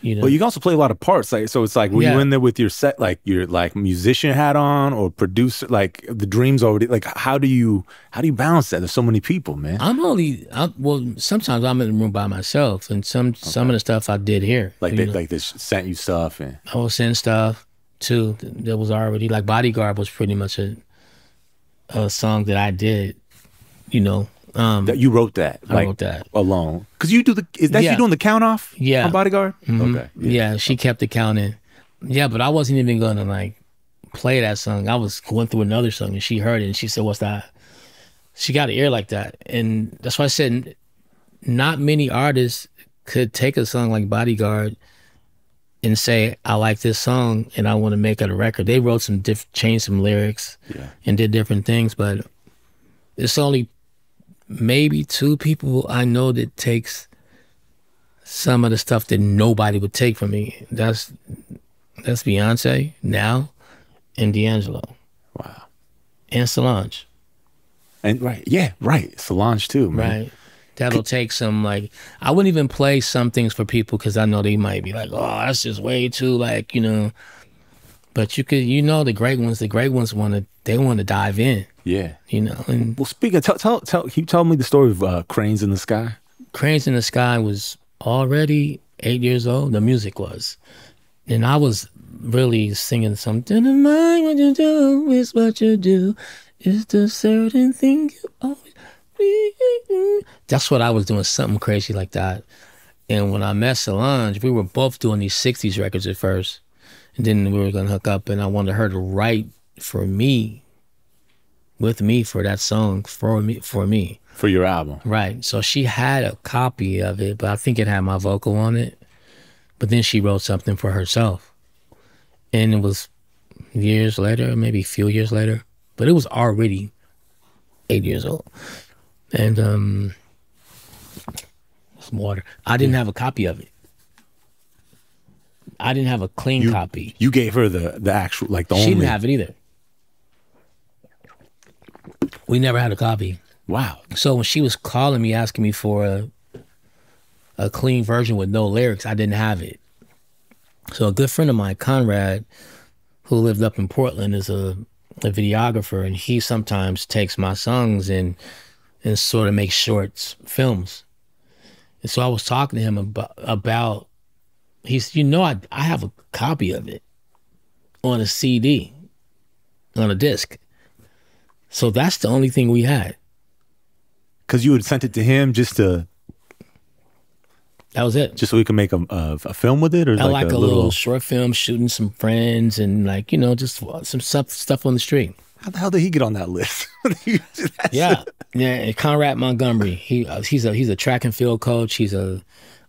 You know? But you can also play a lot of parts, like, so it's like, were you in there with your set, like your like musician hat on, or producer, like the dreams already, like how do you balance that? There's so many people, man. Well, sometimes I'm in the room by myself, and some of the stuff I did here, like they sent you stuff, and I will send stuff too. That was already, like, Bodyguard was pretty much a song that I did, you know. That you wrote that, I wrote that alone, because you do you doing the count off? Yeah, on Bodyguard. Mm-hmm. Okay. Yeah, she kept the count in. Yeah, but I wasn't even gonna like play that song. I was going through another song, and she heard it, and she said, "What's that?" She got an ear like that, and that's why I said not many artists could take a song like Bodyguard and say, I like this song and I want to make it a record. They wrote changed some lyrics and did different things, but it's only maybe 2 people I know that takes some of the stuff that nobody would take from me. That's Beyonce now and D'Angelo. Wow. And Solange. And right. Solange too, man. Right. That'll take some, like, I wouldn't even play some things for people because I know they might be like, oh, that's just way too, like, you know. But you could, you know, the great ones want to dive in. Yeah. You know. And well, speaking, can you tell me the story of Cranes in the Sky? Cranes in the Sky was already 8 years old. The music was. And I was really singing something in mind. What you do is what you do. Is the certain thing you always. That's what I was doing, something crazy like that. And when I met Solange, we were both doing these 60s records at first. And then we were going to hook up, and I wanted her to write for me, with me, for that song, for me. For your album. Right. So she had a copy of it, but I think it had my vocal on it. But then she wrote something for herself. And it was years later, maybe a few years later, but it was already 8 years old. And some water. I didn't have a copy of it. I didn't have a clean copy. You gave her the actual, like, the only. She didn't have it either. We never had a copy. Wow. So when she was calling me, asking me for a clean version with no lyrics, I didn't have it. So a good friend of mine, Conrad, who lived up in Portland, is a videographer, and he sometimes takes my songs and sort of makes shorts, films. And so I was talking to him about he's, you know, I have a copy of it on a CD, on a disc. So that's the only thing we had. Because you had sent it to him just to... That was it. Just so we could make a film with it? Or like a little short film, shooting some friends and, like, you know, just some stuff on the street. How the hell did he get on that list? Yeah, Conrad Montgomery. He's a track and field coach. He's a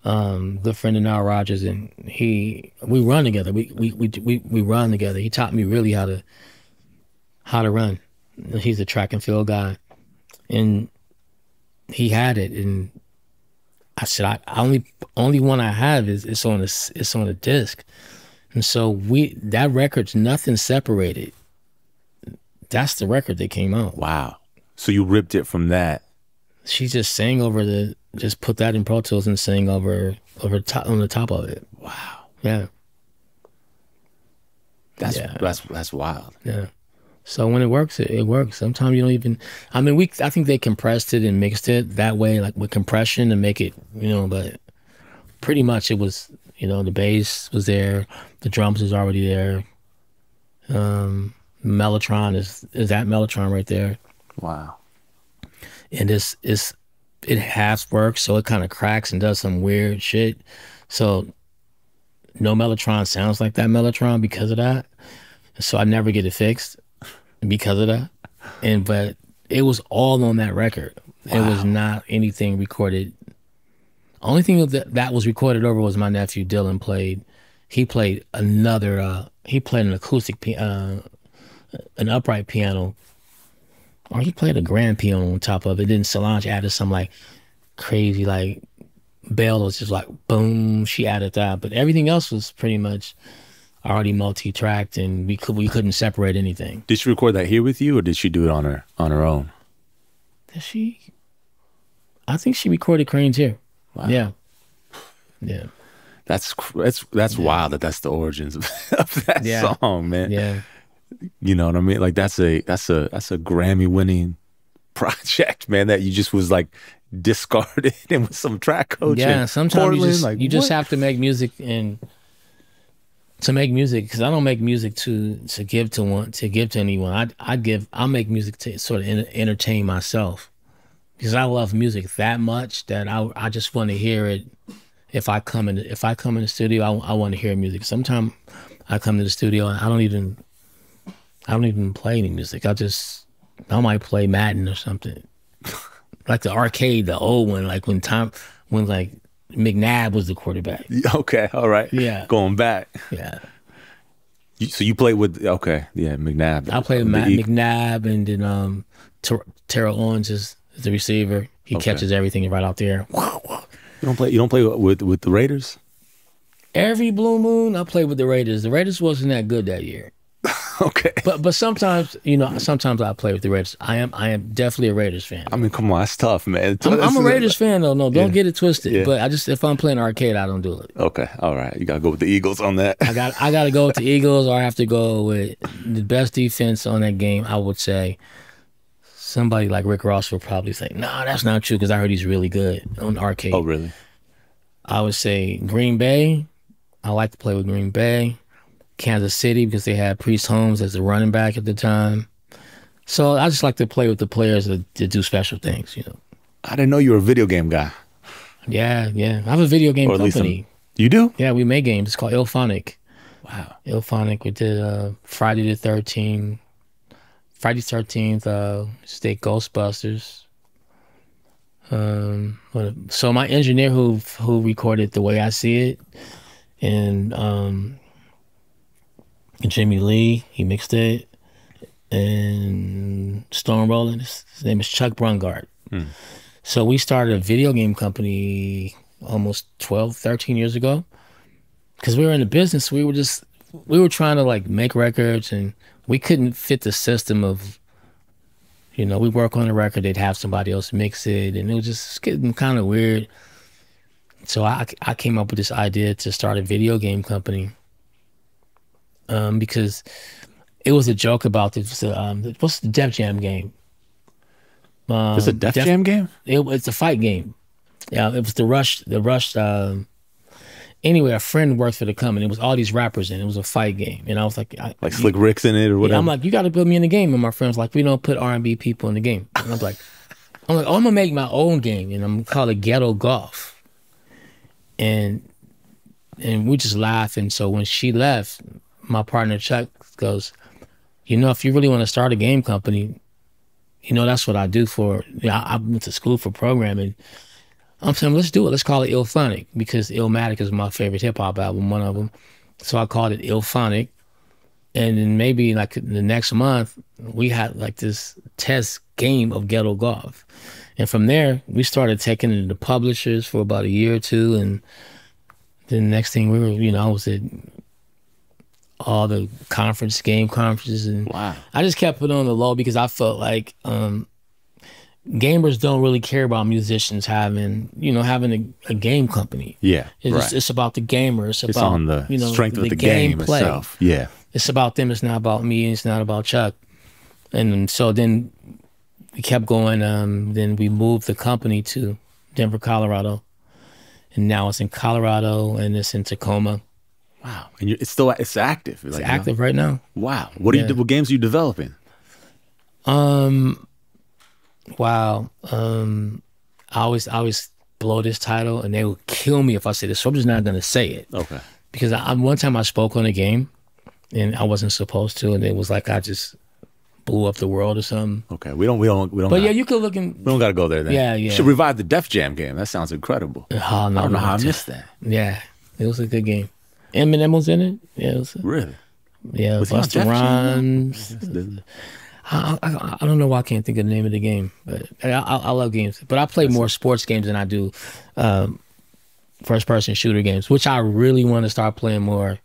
good friend of Nile Rodgers, and we run together. We run together. He taught me really how to run. He's a track and field guy, and he had it. And I said, only one I have is on a disc, and so that record's nothing separated. That's the record that came out. Wow. So you ripped it from that. She just sang over just put that in Pro Tools and sang on the top of it. Wow. Yeah. That's wild. Yeah. So when it works, it works. Sometimes you don't even, I mean, I think they compressed it and mixed it that way, like with compression to make it, you know, but pretty much it was, you know, the bass was there, the drums was already there. Mellotron is that Mellotron right there. Wow. And it half works, so it kind of cracks and does some weird shit. So no Mellotron sounds like that Mellotron because of that. So I never get it fixed because of that. But it was all on that record. Wow. It was not anything recorded. Only thing that was recorded over was my nephew Dylan played. He played he played an acoustic an upright piano, or he played a grand piano on top of it. Then Solange added some like crazy like bell was just like boom. She added that, but everything else was pretty much already multi-tracked, and we couldn't separate anything. Did she record that here with you, or did she do it on her own? Did she? I think she recorded Cranes here. Wow. Yeah. That's wild that's the origins of that song, man. Yeah. You know what I mean? Like that's a Grammy winning project, man, that you just was like discarded and with some track coaching. Yeah, sometimes you just have to make music and to make music, because I don't make music to give to anyone. I'll make music to sort of entertain myself, because I love music that much that I just want to hear it. If I come in the studio, I want to hear music. Sometimes I come to the studio and I don't even play any music. I might play Madden or something. like the arcade, the old one, like when like McNabb was the quarterback. Okay, all right. Yeah, going back. Yeah. So you played with McNabb. I played with McNabb, and then Terrell Owens is the receiver. He catches everything right out there. You don't play with the Raiders? Every blue moon, I played with the Raiders. The Raiders wasn't that good that year. Okay. But sometimes, sometimes I play with the Raiders. I am definitely a Raiders fan. I mean, come on, that's tough, man. I'm a Raiders fan though. No, don't get it twisted. Yeah. But if I'm playing arcade, I don't do it. Okay, all right. You gotta go with the Eagles on that. I got to go with the Eagles, or I have to go with the best defense on that game. I would say somebody like Rick Ross will probably say, "Nah, that's not true," because I heard he's really good on arcade. Oh, really? I would say Green Bay. I like to play with Green Bay. Kansas City, because they had Priest Holmes as the running back at the time. So I just like to play with the players that do special things, I didn't know you were a video game guy. Yeah. I have a video game company. You do? Yeah, we make games. It's called Ilphonic. Wow. Ilphonic. We did Friday the 13th, State Ghostbusters. So my engineer who recorded The Way I See It, and Jimmy Lee, he mixed it, and Stone Rolling, his name is Chuck Brungart. So we started a video game company almost 12, 13 years ago, because we were in the business. We were trying to like make records, and we couldn't fit the system of, we work on a record, they'd have somebody else mix it, and it was just getting kind of weird. So I came up with this idea to start a video game company. Because it was a joke about what's the Def Jam game? It's a Def Jam game? It's a fight game. Yeah, it was the Rush. Anyway, a friend worked for the company. It was all these rappers in it. It was a fight game, and I was like, Slick Rick's in it or whatever. Yeah, I'm like, you got to put me in the game, and my friend's like, we don't put R&B people in the game. And I'm like, oh, I'm gonna make my own game, and I'm gonna call it Ghetto Golf. And we just laugh. And so when she left, my partner Chuck goes, if you really want to start a game company, that's what I do for. I went to school for programming. I'm saying, let's do it. Let's call it Ilphonic, because Illmatic is my favorite hip hop album, one of them. So I called it Ilphonic. And then maybe like the next month, we had like this test game of Ghetto Golf. And from there, we started taking it to publishers for about a year or two. And then the next thing we were, I was at all the game conferences, and wow. I just kept it on the low because I felt like gamers don't really care about musicians having a game company. Yeah, it's about the gamer. It's about on the strength of the game itself. Yeah, it's about them. It's not about me. It's not about Chuck. And so then we kept going. Then we moved the company to Denver, Colorado, and now it's in Colorado and it's in Tacoma. Wow, and it's active. It's active right now. Wow, what games are you developing? Wow. I always blow this title, and they will kill me if I say this. So I'm just not gonna say it. Okay. Because one time I spoke on a game, and I wasn't supposed to, and it was like I just blew up the world or something. Okay, we don't. But yeah, you could look in. We don't got to go there then. Yeah. You should revive the Def Jam game. That sounds incredible. No, I don't know how I missed that. Yeah, it was a good game. Eminem was in it. Yeah, it was really. Yeah, Busta Rhymes. I don't know why I can't think of the name of the game, but I love games. But I play more sports games than I do first-person shooter games, which I really want to start playing more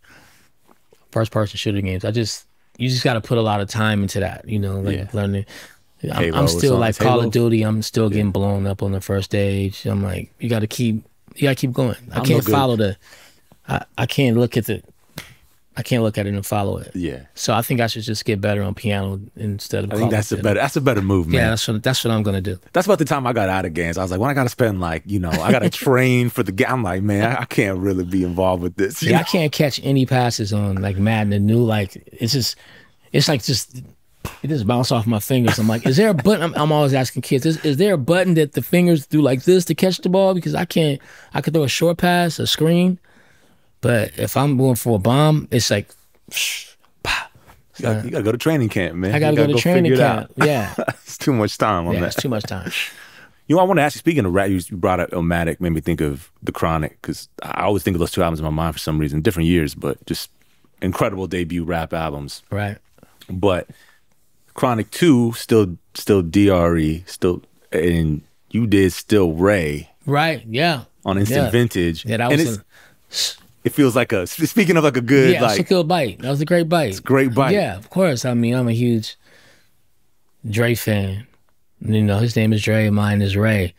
first-person shooter games. You just got to put a lot of time into that, learning. I'm still like Call of Duty. I'm still getting blown up on the first stage. I'm like, you got to keep going. I can't follow I can't look at it and follow it. Yeah. So I think I should just get better on piano instead of. I think that's a better move, man. Yeah, that's what I'm gonna do. That's about the time I got out of games. I was like, when I got to spend I got to train for the game. I'm like, man, I can't really be involved with this. Yeah, I can't catch any passes on like Madden and new. Like it just bounced off my fingers. I'm like, is there a button? I'm always asking kids, is there a button that the fingers do like this to catch the ball? Because I could throw a short pass, a screen. But if I'm going for a bomb, it's like, you gotta go to training camp, man. I gotta go to training camp. Yeah, it's too much time on that. It's too much time. You know, I want to ask you, speaking of rap, you brought up Illmatic, made me think of The Chronic, because I always think of those two albums in my mind for some reason, different years, but just incredible debut rap albums. Right. But Chronic 2, still DRE, and you did Still Ray. Right, yeah. On Instant Vintage. Yeah, that was it feels like speaking of like a good, yeah, it's a good bite. That was a great bite. It's a great bite. Yeah, of course. I mean, I'm a huge Dre fan. You know, his name is Dre, mine is Ray.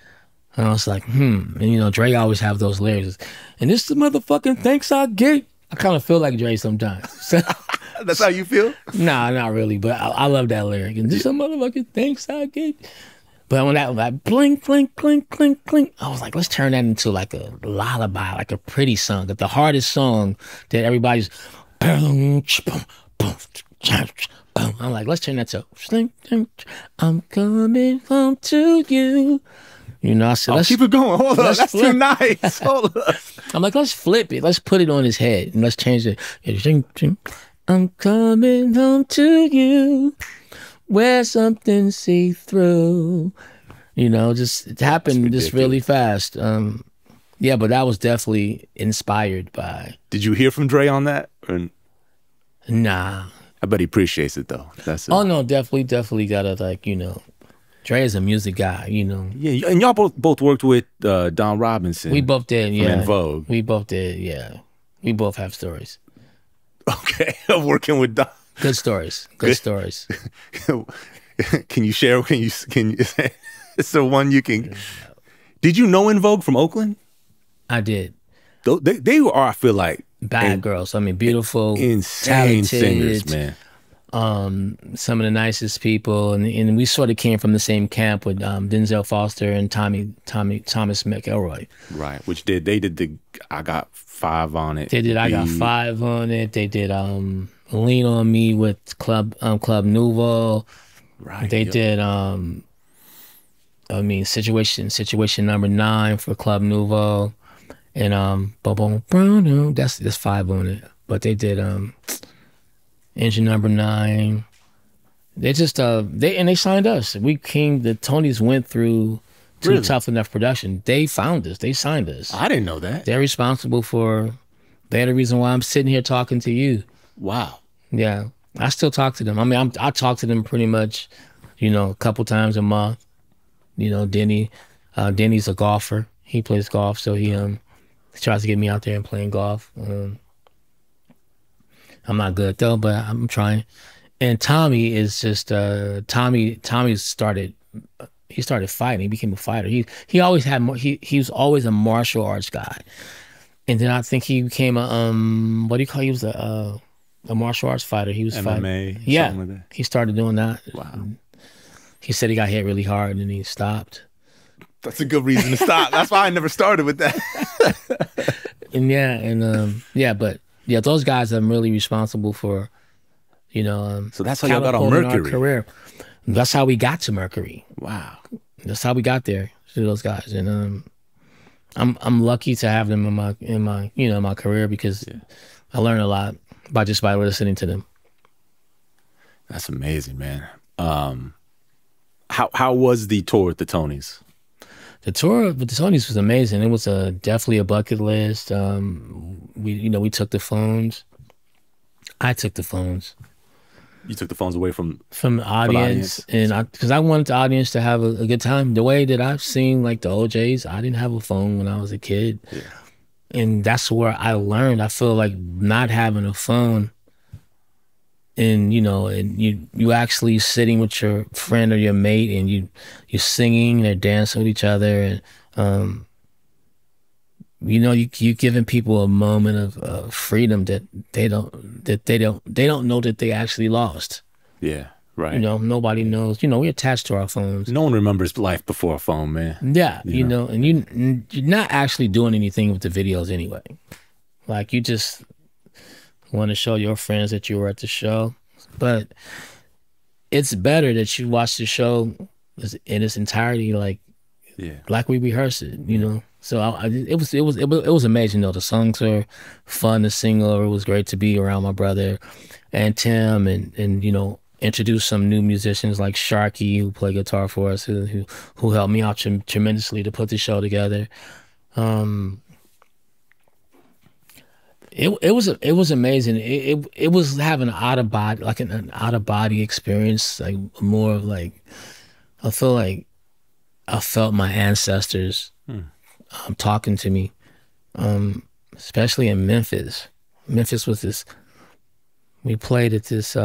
And I was like, And you know, Dre always have those lyrics. And this is the motherfucking thanks I get. I kind of feel like Dre sometimes. So, that's how you feel? Nah, not really. But I love that lyric. And this is the motherfucking thanks I get. But when that was like blink, blink, blink, blink, blink, I was like, let's turn that into like a lullaby, like a pretty song. The hardest song that everybody's I'm like, let's turn that to I'm coming home to you. You know, I said, let's keep it going. Hold on, that's too nice. Hold on. I'm like, let's flip it. Let's put it on his head and let's change it. I'm coming home to you. Wear something see-through. You know, it happened just really fast. Yeah, but that was definitely inspired by. Did you hear from Dre on that? Nah. I bet he appreciates it though. Oh no, definitely gotta, like, you know, Dre is a music guy, you know. Yeah, and y'all both worked with Don Robinson. We both did, yeah. En Vogue. We both did, yeah. We both have stories. Okay, working with Don. Good stories. Good stories. Can you share? Can you? It's the one you can. Did you know En Vogue from Oakland? I did. They are, I feel like, bad girls. I mean, beautiful, insane talented, singers, man. Some of the nicest people, and we sort of came from the same camp with Denzel Foster and Thomas McElroy. Right, which they did the I Got 5 on it. They did I Got 5 on it. They did Lean on Me with Club Nouveau. Right. They did I mean Situation Number 9 for Club Nouveau, and that's 5 on it. But they did Engine Number 9. They just they signed us. We came. The Tonys went through to Tough Enough Production. They found us. They signed us. I didn't know that. They're responsible for. They're the reason why I'm sitting here talking to you. Wow. Yeah, I still talk to them. I mean, I talk to them pretty much, you know, a couple times a month. You know, Denny's a golfer. He plays golf, so he tries to get me out there and playing golf. I'm not good though, but I'm trying. And Tommy is just Tommy started. He started fighting. He became a fighter. He always had he was always a martial arts guy, and then I think he became a what do you call? He was a martial arts fighter. He was MMA, fighting. Yeah, like that. He started doing that. Wow. He said he got hit really hard and then he stopped. That's a good reason to stop. That's why I never started with that. But those guys I'm really responsible for, you know. So that's how y'all got on Mercury. Our career. That's how we got to Mercury. Wow. That's how we got there to those guys, and I'm lucky to have them in my career because I learned a lot by listening to them. That's amazing, man. How was the tour with the Tonys? The tour with the Tonys was amazing. It was definitely a bucket list. We took the phones. I took the phones. You took the phones away from the audience, and because I wanted the audience to have a good time. The way that I've seen like the OJs, I didn't have a phone when I was a kid, and that's where I learned. I feel like not having a phone, and you actually sitting with your friend or your mate, and you're singing, they're dancing with each other, and you're giving people a moment of freedom that they don't know that they actually lost. Yeah, right. Nobody knows. We're attached to our phones. No one remembers life before a phone, man. Yeah, and you're not actually doing anything with the videos anyway. Like, you just want to show your friends that you were at the show, but it's better that you watch the show in its entirety, like we rehearsed it. So it was amazing though. The songs are fun to sing over. It was great to be around my brother and Tim and introduced some new musicians like Sharky, who played guitar for us, who helped me out tremendously to put the show together. It was amazing. It was having an out of body experience, like more of like I felt my ancestors talking to me, especially in Memphis. Memphis was this. We played at this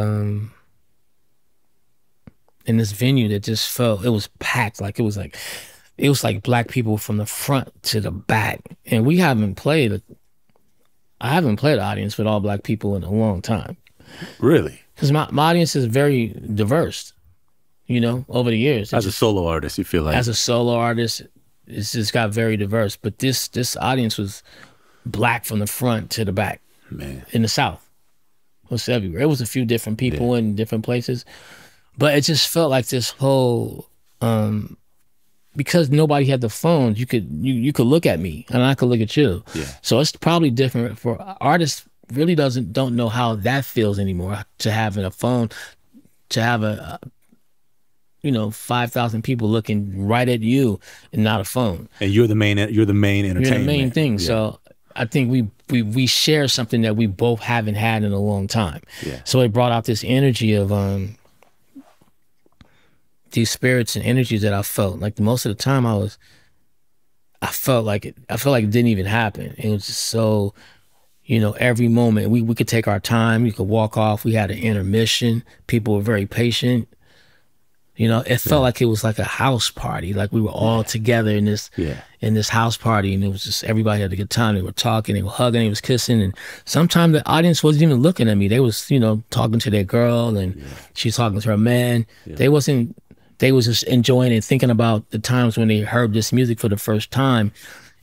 in this venue that just felt, it was packed. Like it was like black people from the front to the back, and I haven't played an audience with all black people in a long time. Really? Because my audience is very diverse, you know, over the years. As a solo artist, you feel like? As a solo artist, it's just got very diverse. But this audience was black from the front to the back. Man. In the South. It was everywhere. It was a few different people in different places. But it just felt like this whole, because nobody had the phones, you could look at me and I could look at you. Yeah. So it's probably different for artists. Really don't know how that feels anymore, to having a phone, to have 5,000 people looking right at you and not a phone. And you're the main entertainment. You're the main thing. Yeah. So I think we share something that we both haven't had in a long time. Yeah. So it brought out this energy of these spirits and energies that I felt. Like most of the time I felt like it didn't even happen. It was just so, every moment we could take our time. You could walk off. We had an intermission. People were very patient. It felt like it was like a house party. Like we were all together in this house party, and it was just, everybody had a good time. They were talking, they were hugging, they was kissing, and sometimes the audience wasn't even looking at me. They was, talking to their girl, and she's talking to her man. Yeah. They was just enjoying and thinking about the times when they heard this music for the first time,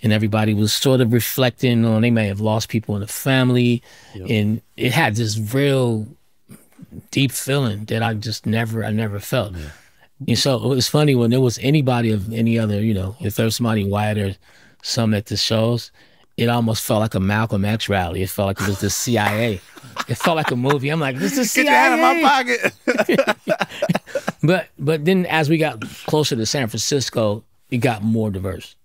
and everybody was sort of reflecting on, they may have lost people in the family, and it had this real deep feeling that I never felt. Yeah. And so it was funny when there was anybody of any other, if there was somebody white or some at the shows, it almost felt like a Malcolm X rally. It felt like it was the CIA. It felt like a movie. I'm like, this is the CIA. Get your hand in my pocket. But then as we got closer to San Francisco, it got more diverse.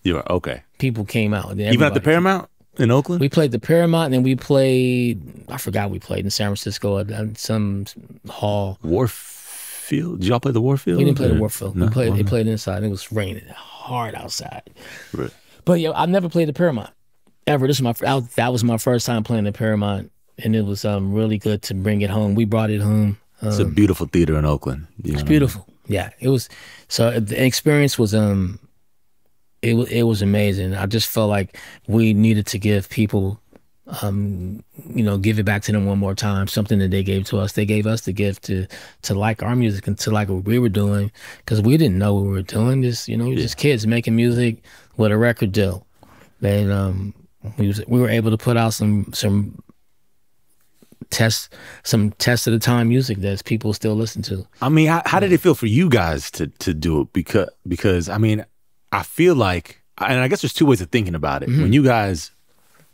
You were okay. People came out. Even at the Paramount in Oakland? We played the Paramount, and then we played, I forgot we played in San Francisco at some hall. Warfield? Did y'all play the Warfield? We didn't play the Warfield. No? They played inside. It was raining hard outside. Right. But yeah, I've never played the Paramount ever. That was my first time playing the Paramount, and it was really good to bring it home. We brought it home. It's a beautiful theater in Oakland. It's beautiful. Yeah, it was. So the experience was it was amazing. I just felt like we needed to give people, give it back to them one more time, something that they gave to us. They gave us the gift to like our music and to like what we were doing, because we didn't know what we were doing. Just, we were just kids making music with a record deal. And we were able to put out some test of the time music that people still listen to. I mean, how did it feel for you guys to do it? Because I mean, I feel like, and I guess there's two ways of thinking about it. When you guys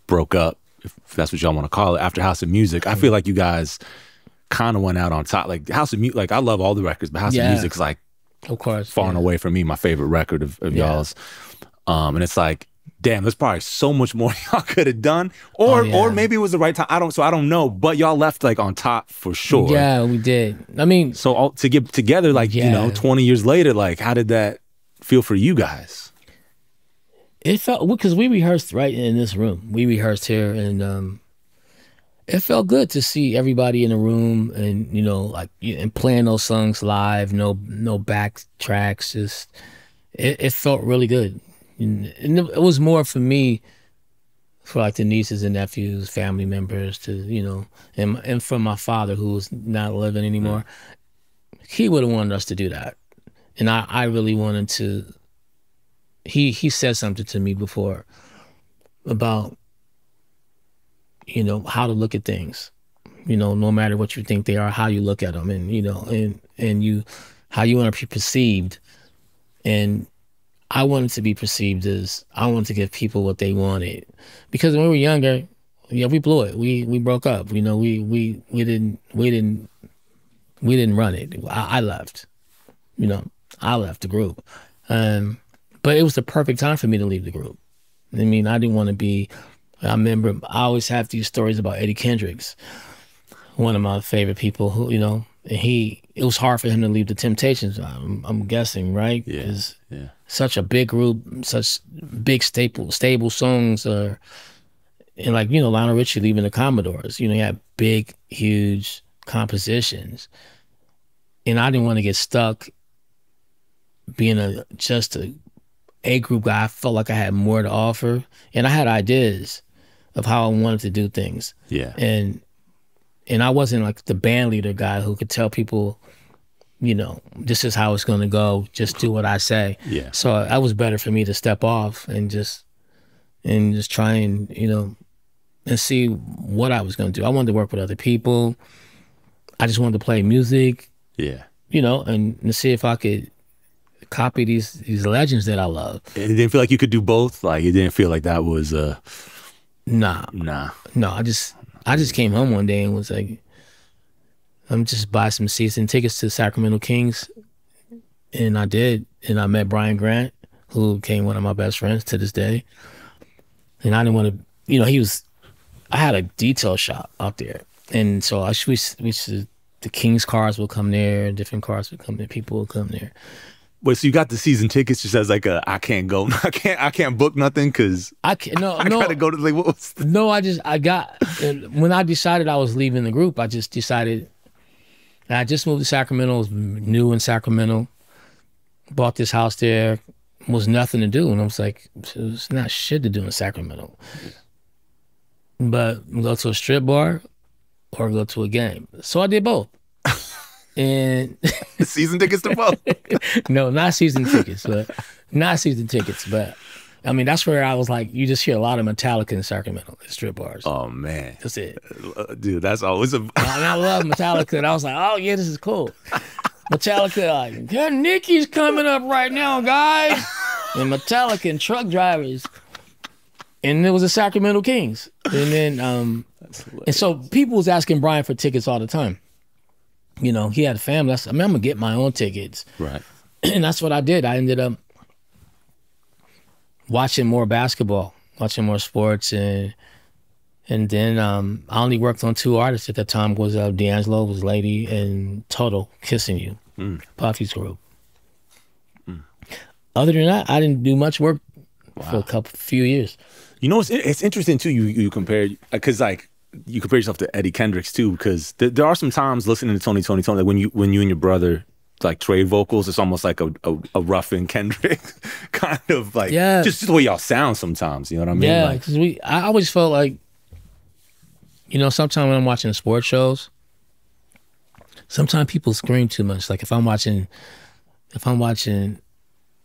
broke up, if that's what y'all want to call it, after House of Music, I feel like you guys kind of went out on top. Like House of Music, like I love all the records, but House of Music's like, of course, far and away from me, my favorite record of y'all's. And it's like, damn, there's probably so much more y'all could have done, or maybe it was the right time. I don't know, but y'all left like on top for sure. Yeah, we did. I mean, so to get together, like 20 years later, like how did that feel for you guys? It felt, because we rehearsed right in this room. We rehearsed here, and it felt good to see everybody in the room, and and playing those songs live. No back tracks. Just it felt really good. And it was more for me, for like the nieces and nephews, family members, to and for my father, who was not living anymore. He would have wanted us to do that, and I really wanted to. He said something to me before about how to look at things, no matter what you think they are, how you look at them, and how you want to be perceived. And I wanted to be perceived as, I wanted to give people what they wanted, because when we were younger, we blew it. We broke up. We didn't We didn't run it. I left. You know, I left the group. But it was the perfect time for me to leave the group. I mean, I didn't want to be, I remember, I always have these stories about Eddie Kendricks, one of my favorite people who, you know, it was hard for him to leave the Temptations, I'm guessing, right? Yeah, such a big group, such big stable songs, and like, you know, Lionel Richie leaving the Commodores, you know, he had big, huge compositions. And I didn't want to get stuck being just a group guy. I felt like I had more to offer, and I had ideas of how I wanted to do things. Yeah. And I wasn't like the band leader guy who could tell people, you know, this is how it's going to go. Just do what I say. Yeah. So that was better for me to step off and just try and, you know, and see what I was going to do. I wanted to work with other people. I just wanted to play music. Yeah. You know, and see if I could copy these legends that I love. It didn't feel like you could do both. Like it didn't feel like that was Nah. No, I just came home one day and was like, I'm just buy some season tickets to Sacramento Kings. And I did. And I met Brian Grant, who became one of my best friends to this day. And I didn't want to, you know, I had a detail shop out there. And so the Kings cars will come there, different cars would come there, people will come there. Wait, so you got the season tickets just as like I can't go, I can't book nothing because I gotta go to when I decided I was leaving the group, I just decided, I just moved to Sacramento, was new in Sacramento, bought this house there, was nothing to do, and I was like, it's not shit to do in Sacramento, but go to a strip bar or go to a game. So I did both. And season tickets to both. No, not season tickets, but I mean, that's where I was like, you just hear a lot of Metallica in Sacramento at strip bars. Oh man, that's it, dude. That's always and I love Metallica, and I was like, oh yeah, this is cool. Metallica, like, yeah, Nicky's coming up right now, guys, and Metallica and truck drivers, and it was the Sacramento Kings, and then and so people was asking Brian for tickets all the time. You know, he had a family. I'm gonna get my own tickets. Right. And that's what I did. I ended up watching more basketball, watching more sports, and then I only worked on 2 artists at the time. Was D'Angelo, was Lady, and Total, Kissing You, Puffy's group. Other than that, I didn't do much work for a few years. You know, it's interesting too. You compared, because like, you compare yourself to Eddie Kendricks too, because there are some times listening to Toni, like when you and your brother like trade vocals, it's almost like a Ruffin Kendrick kind of like, just the way y'all sound sometimes. You know what I mean? Yeah, because I always felt like, you know, sometimes when I'm watching sports shows, sometimes people scream too much. Like if I'm watching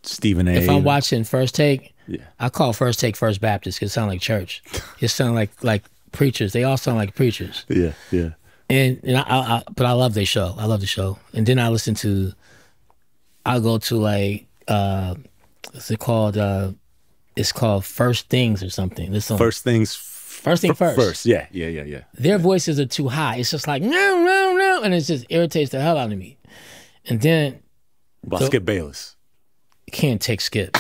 Stephen A. If I'm watching First Take, I call First Take First Baptist because it sounds like church. It sounds like preachers. They all sound like preachers. Yeah. But I love their show. I love the show. And then I'll go to like, what's it called? It's called First Things or something. First Thing First. First. Yeah. Their voices are too high. It's just like, no. And it just irritates the hell out of me. And then. Well, Skip Bayless. Can't take Skip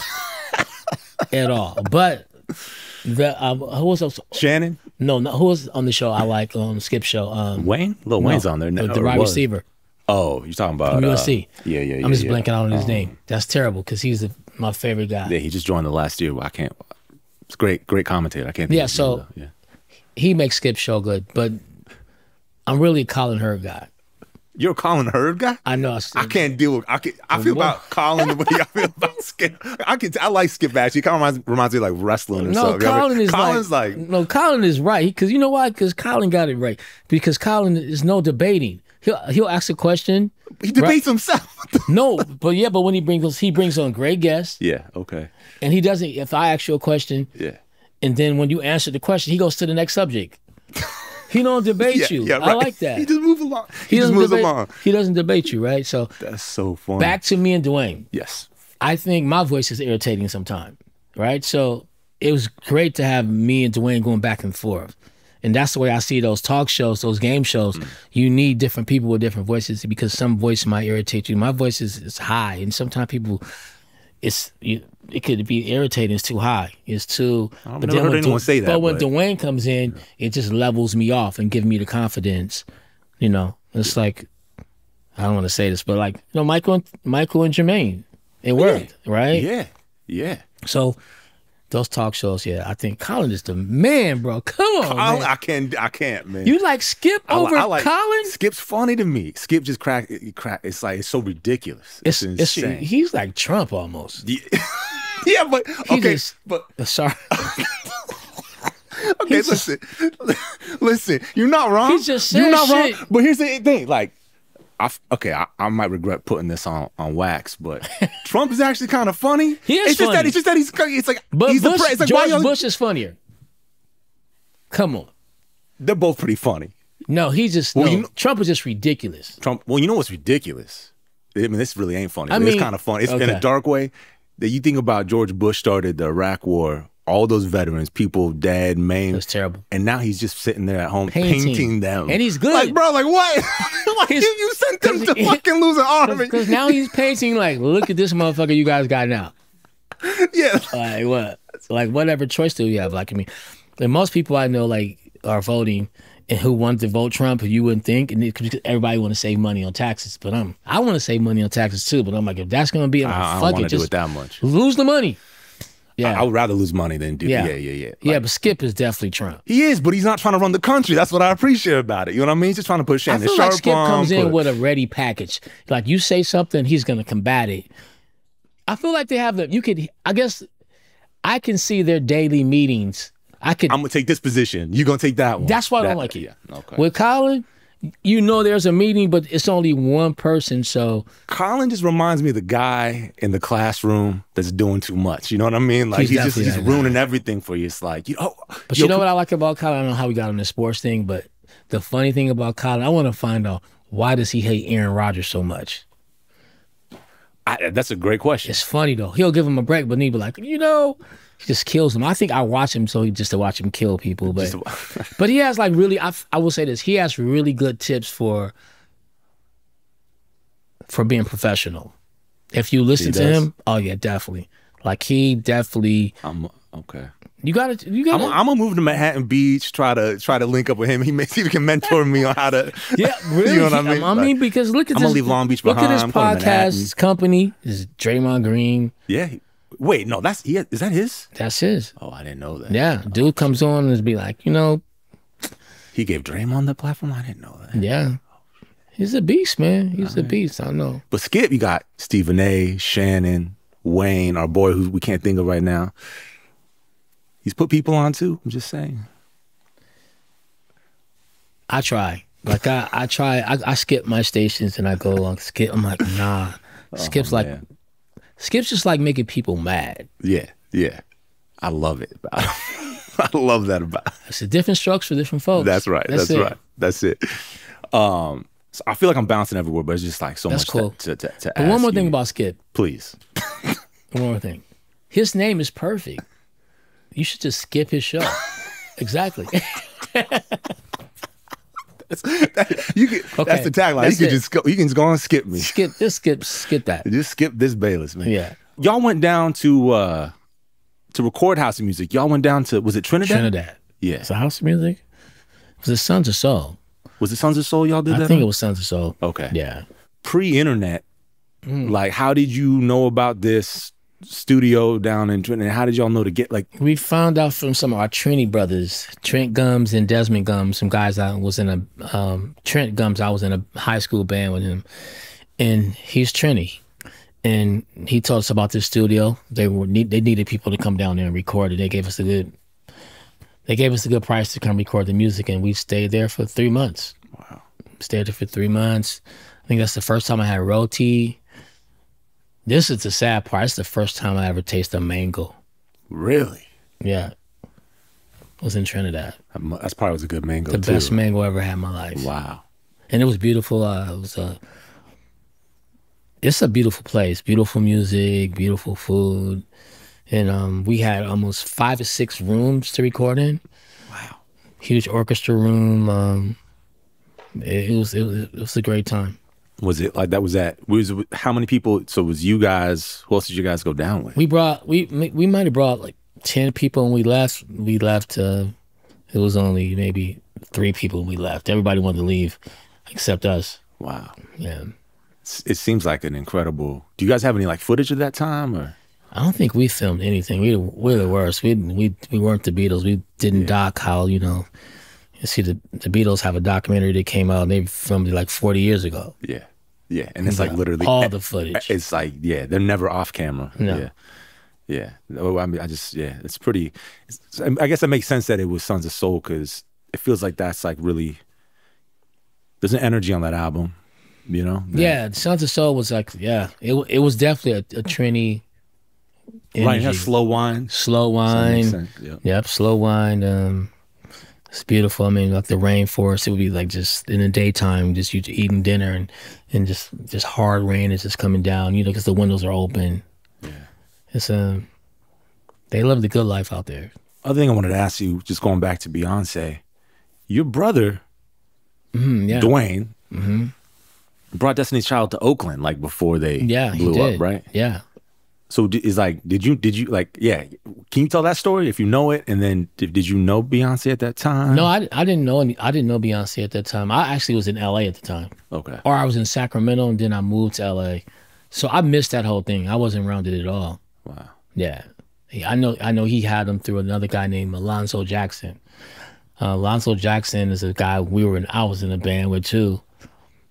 at all. But who was else? Shannon? No, who was on the show I like on the Skip show? Wayne? Wayne's on there now. The wide receiver. Oh, you're talking about from USC. Yeah. I'm just blanking out on his name. That's terrible because he's my favorite guy. Yeah, he just joined the last year. I can't. It's great commentator. I can't. Think so he makes Skip's show good, but I'm really a Colin Hurd guy. You're a Colin Hurd guy? I know. I can't deal with. I feel about Colin the way I feel about Skip. I like Skip actually. It kind of reminds me of like wrestling or something. Colin is right because you know why? Because Colin got it right. Because Colin is no debating. He'll ask a question. He debates himself. No, but when he brings on great guests. Yeah. Okay. And he doesn't. If I ask you a question. Yeah. And then when you answer the question, he goes to the next subject. He don't debate you. Yeah, right. I like that. He just moves along. He just moves along. He doesn't debate you, right? So that's so funny. Back to me and D'Wayne. Yes. I think my voice is irritating sometimes, right? So it was great to have me and D'Wayne going back and forth. And that's the way I see those talk shows, those game shows. You need different people with different voices because some voice might irritate you. My voice is high, and sometimes people, it could be irritating. It's too high. It's too. I've never heard anyone say that. But when D'Wayne comes in, it just levels me off and gives me the confidence. You know, it's like, I don't want to say this, but like, you know, Michael and Jermaine, it worked, right? Yeah, yeah. So those talk shows, yeah, I think Colin is the man, bro. Come on, man. I can't, man. You like Skip over Colin? Skip's funny to me. Skip just crack. It's like, it's so ridiculous. It's insane. He's like Trump almost. Yeah, but okay, sorry. Okay, listen. You're not wrong. He just said shit. Wrong. But here's the thing, like, I might regret putting this on wax, but Trump is actually kind of funny. He is funny. It's just that it's like, but he's Bush, it's like, George Bush is funnier. Come on. They're both pretty funny. No, Trump is just ridiculous. Well, you know what's ridiculous? I mean, this really ain't funny. It's kind of funny. It's in a dark way. That you think about George Bush started the Iraq War, all those veterans, people dead, maimed. That's terrible. And now he's just sitting there at home painting them. And he's good. Like, bro, like what? Like, you sent them to fucking lose an army. Because now he's painting like, look at this motherfucker you guys got now. Yeah. Like what? Like whatever choice do you have? Like, I mean, and most people I know like are voting and who wanted to vote Trump, you wouldn't think, and everybody want to save money on taxes. But I want to save money on taxes too. But I'm like, if that's gonna be, I don't want to do it that much. Lose the money. Yeah, I would rather lose money than do. Yeah. Like, but Skip is definitely Trump. He is, but he's not trying to run the country. That's what I appreciate about it. You know what I mean? He's just trying to put Shannon Sharp on. I feel like Skip comes in with a ready package. Like you say something, he's gonna combat it. I feel like they have I guess I can see their daily meetings. I'm gonna take this position. You're gonna take that one. That's why I don't like it. Yeah. Okay. With Colin, you know there's a meeting, but it's only one person, so Colin just reminds me of the guy in the classroom that's doing too much. You know what I mean? Like he's ruining everything for you. It's like, But you know what I like about Colin? I don't know how we got on the sports thing, but the funny thing about Colin, I want to find out, why does he hate Aaron Rodgers so much? That's a great question. It's funny though. He'll give him a break, but he'll be like, he just kills him. I think I watch him just to watch him kill people. But but he has like really, I will say this, he has really good tips for being professional. If you listen to him, oh yeah, definitely. Like he definitely. Okay. You got to. I'm gonna move to Manhattan Beach. Try to link up with him. He may see if he can mentor me on how to. Yeah, really. You know what I mean? I mean, because look at I'm gonna leave Long Beach behind. Look at his podcast company. Is Draymond Green? Yeah. Wait, no, is that his? That's his. Oh, I didn't know that. Yeah, dude comes on and be like, he gave Draymond the platform. I didn't know that. Yeah, he's a beast, man. He's a beast. I know. But Skip, you got Stephen A, Shannon, Wayne, our boy who we can't think of right now. He's put people on too. I'm just saying. I try. Like I try. I skip my stations and I go along. Skip. I'm like, nah. Skip's like. Skip's just like making people mad. Yeah. I love it. I love that about it. It's a different strokes for different folks. That's right. That's right. That's it. So I feel like I'm bouncing everywhere, but it's just like so much cool. to ask. But one more thing about Skip. Please. One more thing. His name is perfect. You should just skip his show. Exactly. That's the tagline. You can just go and skip me. Skip that. Just skip this Bayless, man. Yeah. Y'all went down to record house music. Y'all went down to, was it Trinidad? Trinidad. Yeah. It's a house music. Was it Sons of Soul? Was it Sons of Soul y'all did that? I think it was Sons of Soul. Okay. Yeah. Pre-internet, like how did you know about this studio down in Trinidad? How did y'all know to get like? We found out from some of our Trini brothers, Trent Gums and Desmond Gums, some guys I was in a, Trent Gums, I was in a high school band with him, and he's Trini. And he told us about this studio. They needed people to come down there and record it. They gave us a good price to come record the music, and we stayed there for 3 months. Wow. Stayed there for 3 months. I think that's the first time I had roti. This is the sad part. It's the first time I ever tasted mango. Really? Yeah. It was in Trinidad. That's probably was a good mango, the best mango I ever had in my life. Wow. And it was beautiful. It's a beautiful place. Beautiful music, beautiful food. And we had almost 5 or 6 rooms to record in. Wow. huge orchestra room. It was a great time. Was it like that? Was how many people? So it was you guys? Who else did you guys go down with? We might have brought like 10 people when we left. It was only maybe 3 people when we left. Everybody wanted to leave, except us. Wow. Yeah. It seems like an incredible. Do you guys have any like footage of that time or? I don't think we filmed anything. We're the worst. We weren't the Beatles. We didn't doc how, you know. You see the Beatles have a documentary that came out and they filmed it like 40 years ago. Yeah. Yeah. And it's like literally all the footage. It's like, yeah, they're never off camera. No. Yeah. Yeah. I mean, it's pretty, I guess that makes sense that it was Sons of Soul because it feels like that's like really, there's an energy on that album, you know? Yeah. Sons of Soul was like, yeah, it was definitely a Trini energy. Right. That's slow wine. Slow wine. Yep. Slow wine. It's beautiful. I mean, like the rainforest, it would be like just in the daytime, just you eating dinner and just hard rain is just coming down, you know, because the windows are open. Yeah. It's they live the good life out there. Other thing I wanted to ask you, just going back to Beyonce, your brother, D'Wayne, brought Destiny's Child to Oakland like before they blew up, right? Yeah. So is like, did you like, yeah? Can you tell that story if you know it? And then did you know Beyonce at that time? No, I didn't know Beyonce at that time. I actually was in LA at the time. Okay. Or I was in Sacramento and then I moved to LA. So I missed that whole thing. I wasn't around it at all. Wow. Yeah. I know he had them through another guy named Alonzo Jackson. Alonzo Jackson is a guy I was in a band with too.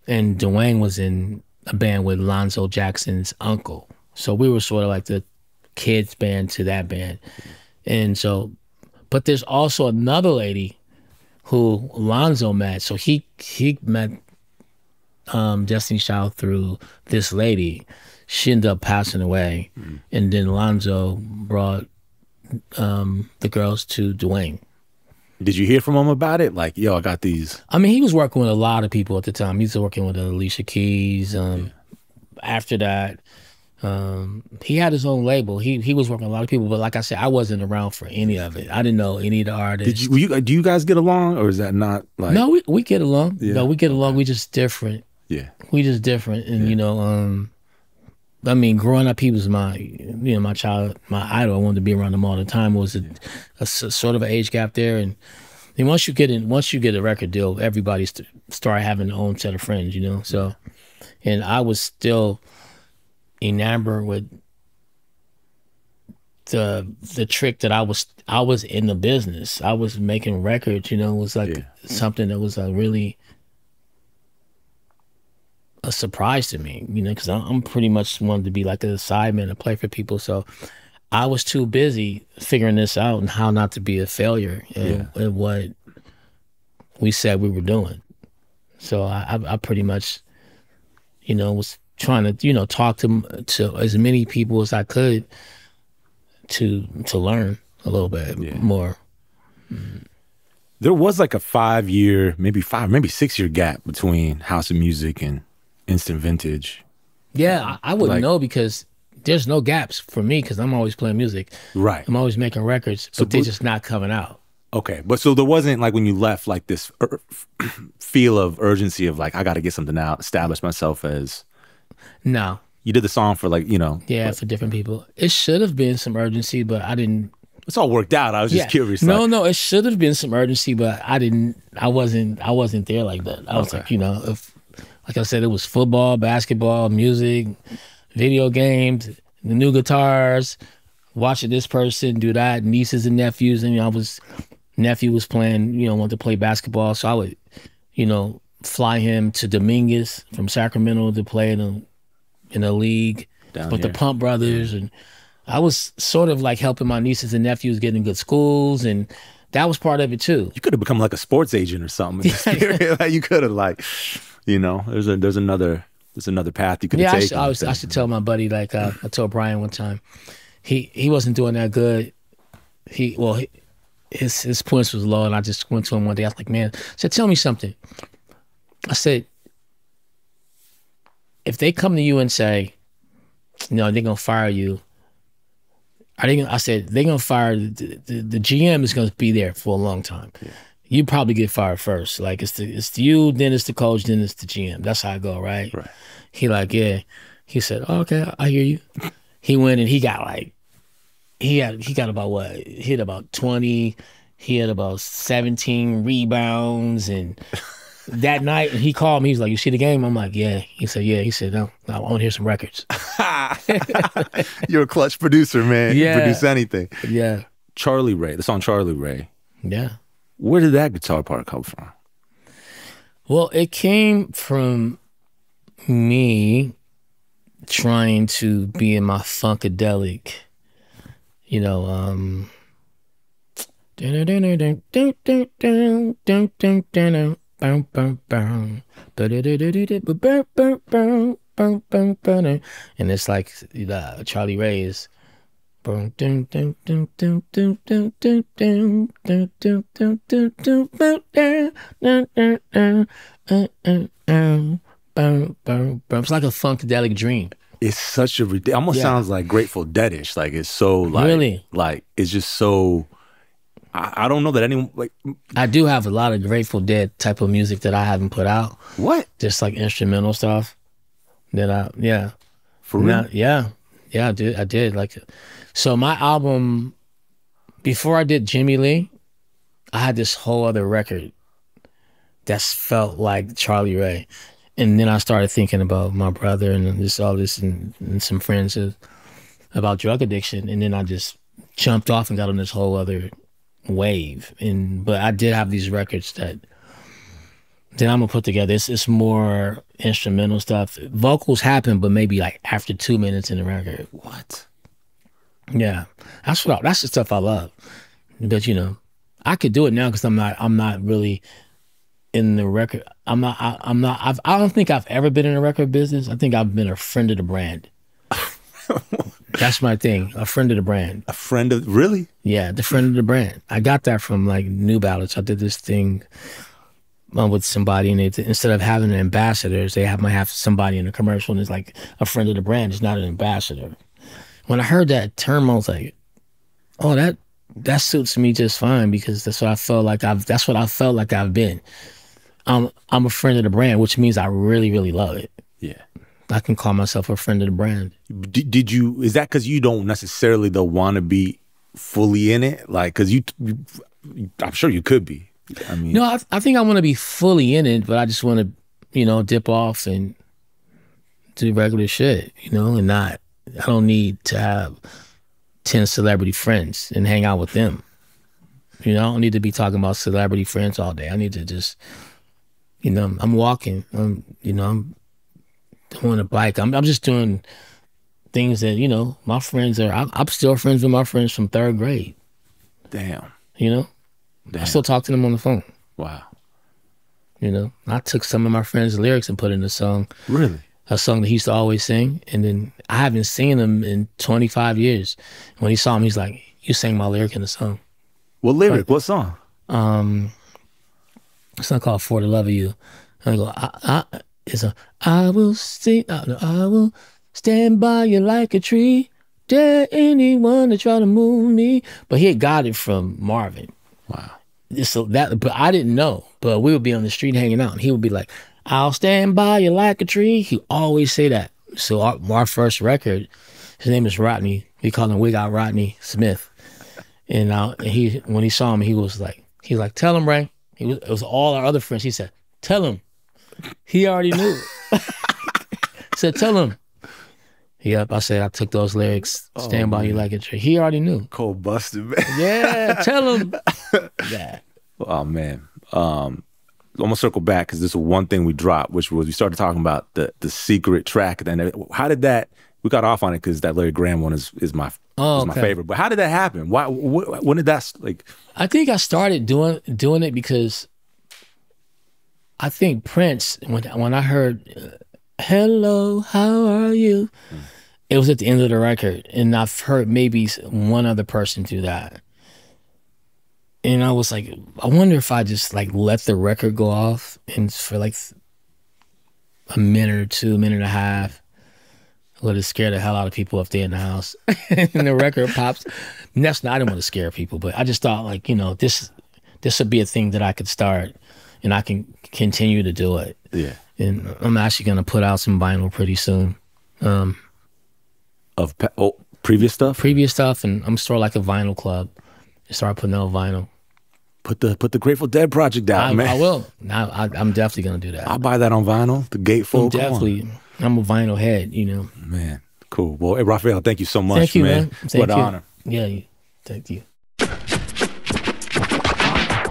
And D'Wayne was in a band with Alonzo Jackson's uncle. So we were sort of like the kids band to that band. And so, but there's also another lady who Alonzo met. So he met Destiny's Child through this lady. She ended up passing away. And then Alonzo brought the girls to D'Wayne. Did you hear from him about it? Like, yo, I got these. I mean, he was working with a lot of people at the time. He was working with Alicia Keys. After that, he had his own label. He was working with a lot of people, but like I said, I wasn't around for any of it. I didn't know any of the artists. Do you guys get along, or is that not like? No, we get along. Yeah. No, we get along. We just different. Yeah, we just different, and you know, I mean, growing up, he was my child, my idol. I wanted to be around him all the time. It was a sort of an age gap there, and once you get a record deal, everybody start having their own set of friends, you know. So, and I was still enamored with the trick that I was in the business. I was making records, you know. It was like something that was really a surprise to me, you know, because I'm pretty much wanted to be like a sideman to play for people. So I was too busy figuring this out and how not to be a failure at what we said we were doing. So I pretty much, you know, was trying to, you know, talk to as many people as I could to learn a little bit more. There was like a 5-year, maybe 6-year gap between House of Music and Instant Vintage. Yeah, I wouldn't know because there's no gaps for me because I'm always playing music. Right. I'm always making records, but they're just not coming out. Okay, but so there wasn't like when you left like this feel of urgency of like I got to get something out, establish myself as. No. You did the song for like, you know. Yeah, for different people. It should have been some urgency, but I didn't. It's all worked out. I was just curious. No, it should have been some urgency, but I wasn't there like that. I was like, you know, like I said, it was football, basketball, music, video games, the new guitars, watching this person do that, nieces and nephews, and you know, nephew was playing, you know, wanted to play basketball, so I would, you know, fly him to Dominguez from Sacramento to play in a league with the Pump Brothers, and I was sort of like helping my nieces and nephews get in good schools, and that was part of it too. You could have become like a sports agent or something. Like you could have like, you know, there's another path you could have taken. I should tell my buddy, like I told Brian one time, he wasn't doing that good. His points was low, and I just went to him one day. I was like, man, I said, tell me something. I said, if they come to you and say, no, they're gonna fire you, I said they're gonna fire the GM is gonna be there for a long time. you probably get fired first. Like it's you, then it's the coach, then it's the GM. That's how I go, right? Right. He like, yeah. He said, oh, okay, I hear you. He went and he got like, he got about what? He hit about 20. He had about 17 rebounds. And that night he called me. He was like, you see the game? I'm like, yeah. He said, yeah. He said, no, I want to hear some records. You're a clutch producer, man. Yeah. You produce anything. Yeah. Charlie Ray, the song Charlie Ray. Yeah. Where did that guitar part come from? Well, it came from me trying to be in my funkadelic, you know, and it's like Charlie Ray's. It's like a funkadelic dream. It's such a almost sounds like Grateful Dead-ish. Like it's so like really like it's just so. I don't know that anyone like. I do have a lot of Grateful Dead type of music that I haven't put out. What? Just like instrumental stuff. That For real? Yeah, I did like. So my album, before I did Jimmy Lee, I had this whole other record that felt like Charlie Ray. And then I started thinking about my brother and all this and some friends about drug addiction. And then I just jumped off and got on this whole other wave. But I did have these records that then I'm gonna put together. It's more instrumental stuff. Vocals happen, but maybe like after 2 minutes in the record. What? Yeah, that's the stuff I love. But you know, I could do it now because I'm not really in the record. I don't think I've ever been in the record business. I think I've been a friend of the brand. That's my thing. A friend of the brand. A friend of really? Yeah, the friend of the brand. I got that from like New Balance. I did this thing with somebody, and instead of having ambassadors, they might have somebody in a commercial, and it's like a friend of the brand. It's not an ambassador. When I heard that term, I was like, "Oh, that suits me just fine," because that's what I felt like I've been. I'm a friend of the brand, which means I really, really love it. Yeah, I can call myself a friend of the brand. Did you? Is that because you don't necessarily want to be fully in it? Like, because I'm sure you could be. I mean, no, I think I want to be fully in it, but I just want to, dip off and do regular shit, and not. I don't need to have 10 celebrity friends and hang out with them. I don't need to be talking about celebrity friends all day. I need to just, I'm walking. I'm on a bike. I'm just doing things that, my friends are. I'm still friends with my friends from 3rd grade. Damn. Damn. I still talk to them on the phone. Wow. I took some of my friends' lyrics and put in a song. Really? A song that he used to always sing. And then I haven't seen him in 25 years. When he saw him, he's like, you sang my lyric in the song. What lyric? What song? A song called For the Love of You. I go, I will stand by you like a tree. Dare anyone to try to move me. But he had got it from Marvin. Wow. But I didn't know. But we would be on the street hanging out, and he would be like, I'll stand by you like a tree. He always say that. So our first record, his name is Rodney. We call him Wig Out Rodney Smith. And when he saw him, he was like, tell him, Ray. It was all our other friends. He said, tell him. He already knew. Said, tell him. Yep, I said I took those lyrics, stand by you like a tree. He already knew. Cold busted, man. Yeah, tell him. Yeah. Oh, man. I'm going to circle back because this is one thing we dropped, which was we started talking about the secret track. And how did that, we got off on it because that Larry Graham one is my favorite. But how did that happen? Why? When did that, like? I think I started doing it because I think Prince, when I heard, hello, how are you? It was at the end of the record. And I've heard maybe one other person do that. And I was like, I wonder if I just like let the record go off and for like a minute or two, a minute and a half, let it scare the hell out of people if they're in the house. And the record pops. And I didn't want to scare people, but I just thought like, this this would be a thing that I could start, and I can continue to do it. Yeah. And I'm actually gonna put out some vinyl pretty soon. Of previous stuff? Previous stuff, and I'm gonna start like a vinyl club and start putting out vinyl. Put the Grateful Dead project out, man. I will. I'm definitely gonna do that. I'll buy that on vinyl. The Gatefold. I'm a vinyl head, you know. Man, cool. Well, hey, Raphael, thank you so much, thank you, man. What an honor. Yeah, thank you.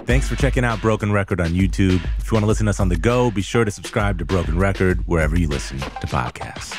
Thanks for checking out Broken Record on YouTube. If you want to listen to us on the go, be sure to subscribe to Broken Record wherever you listen to podcasts.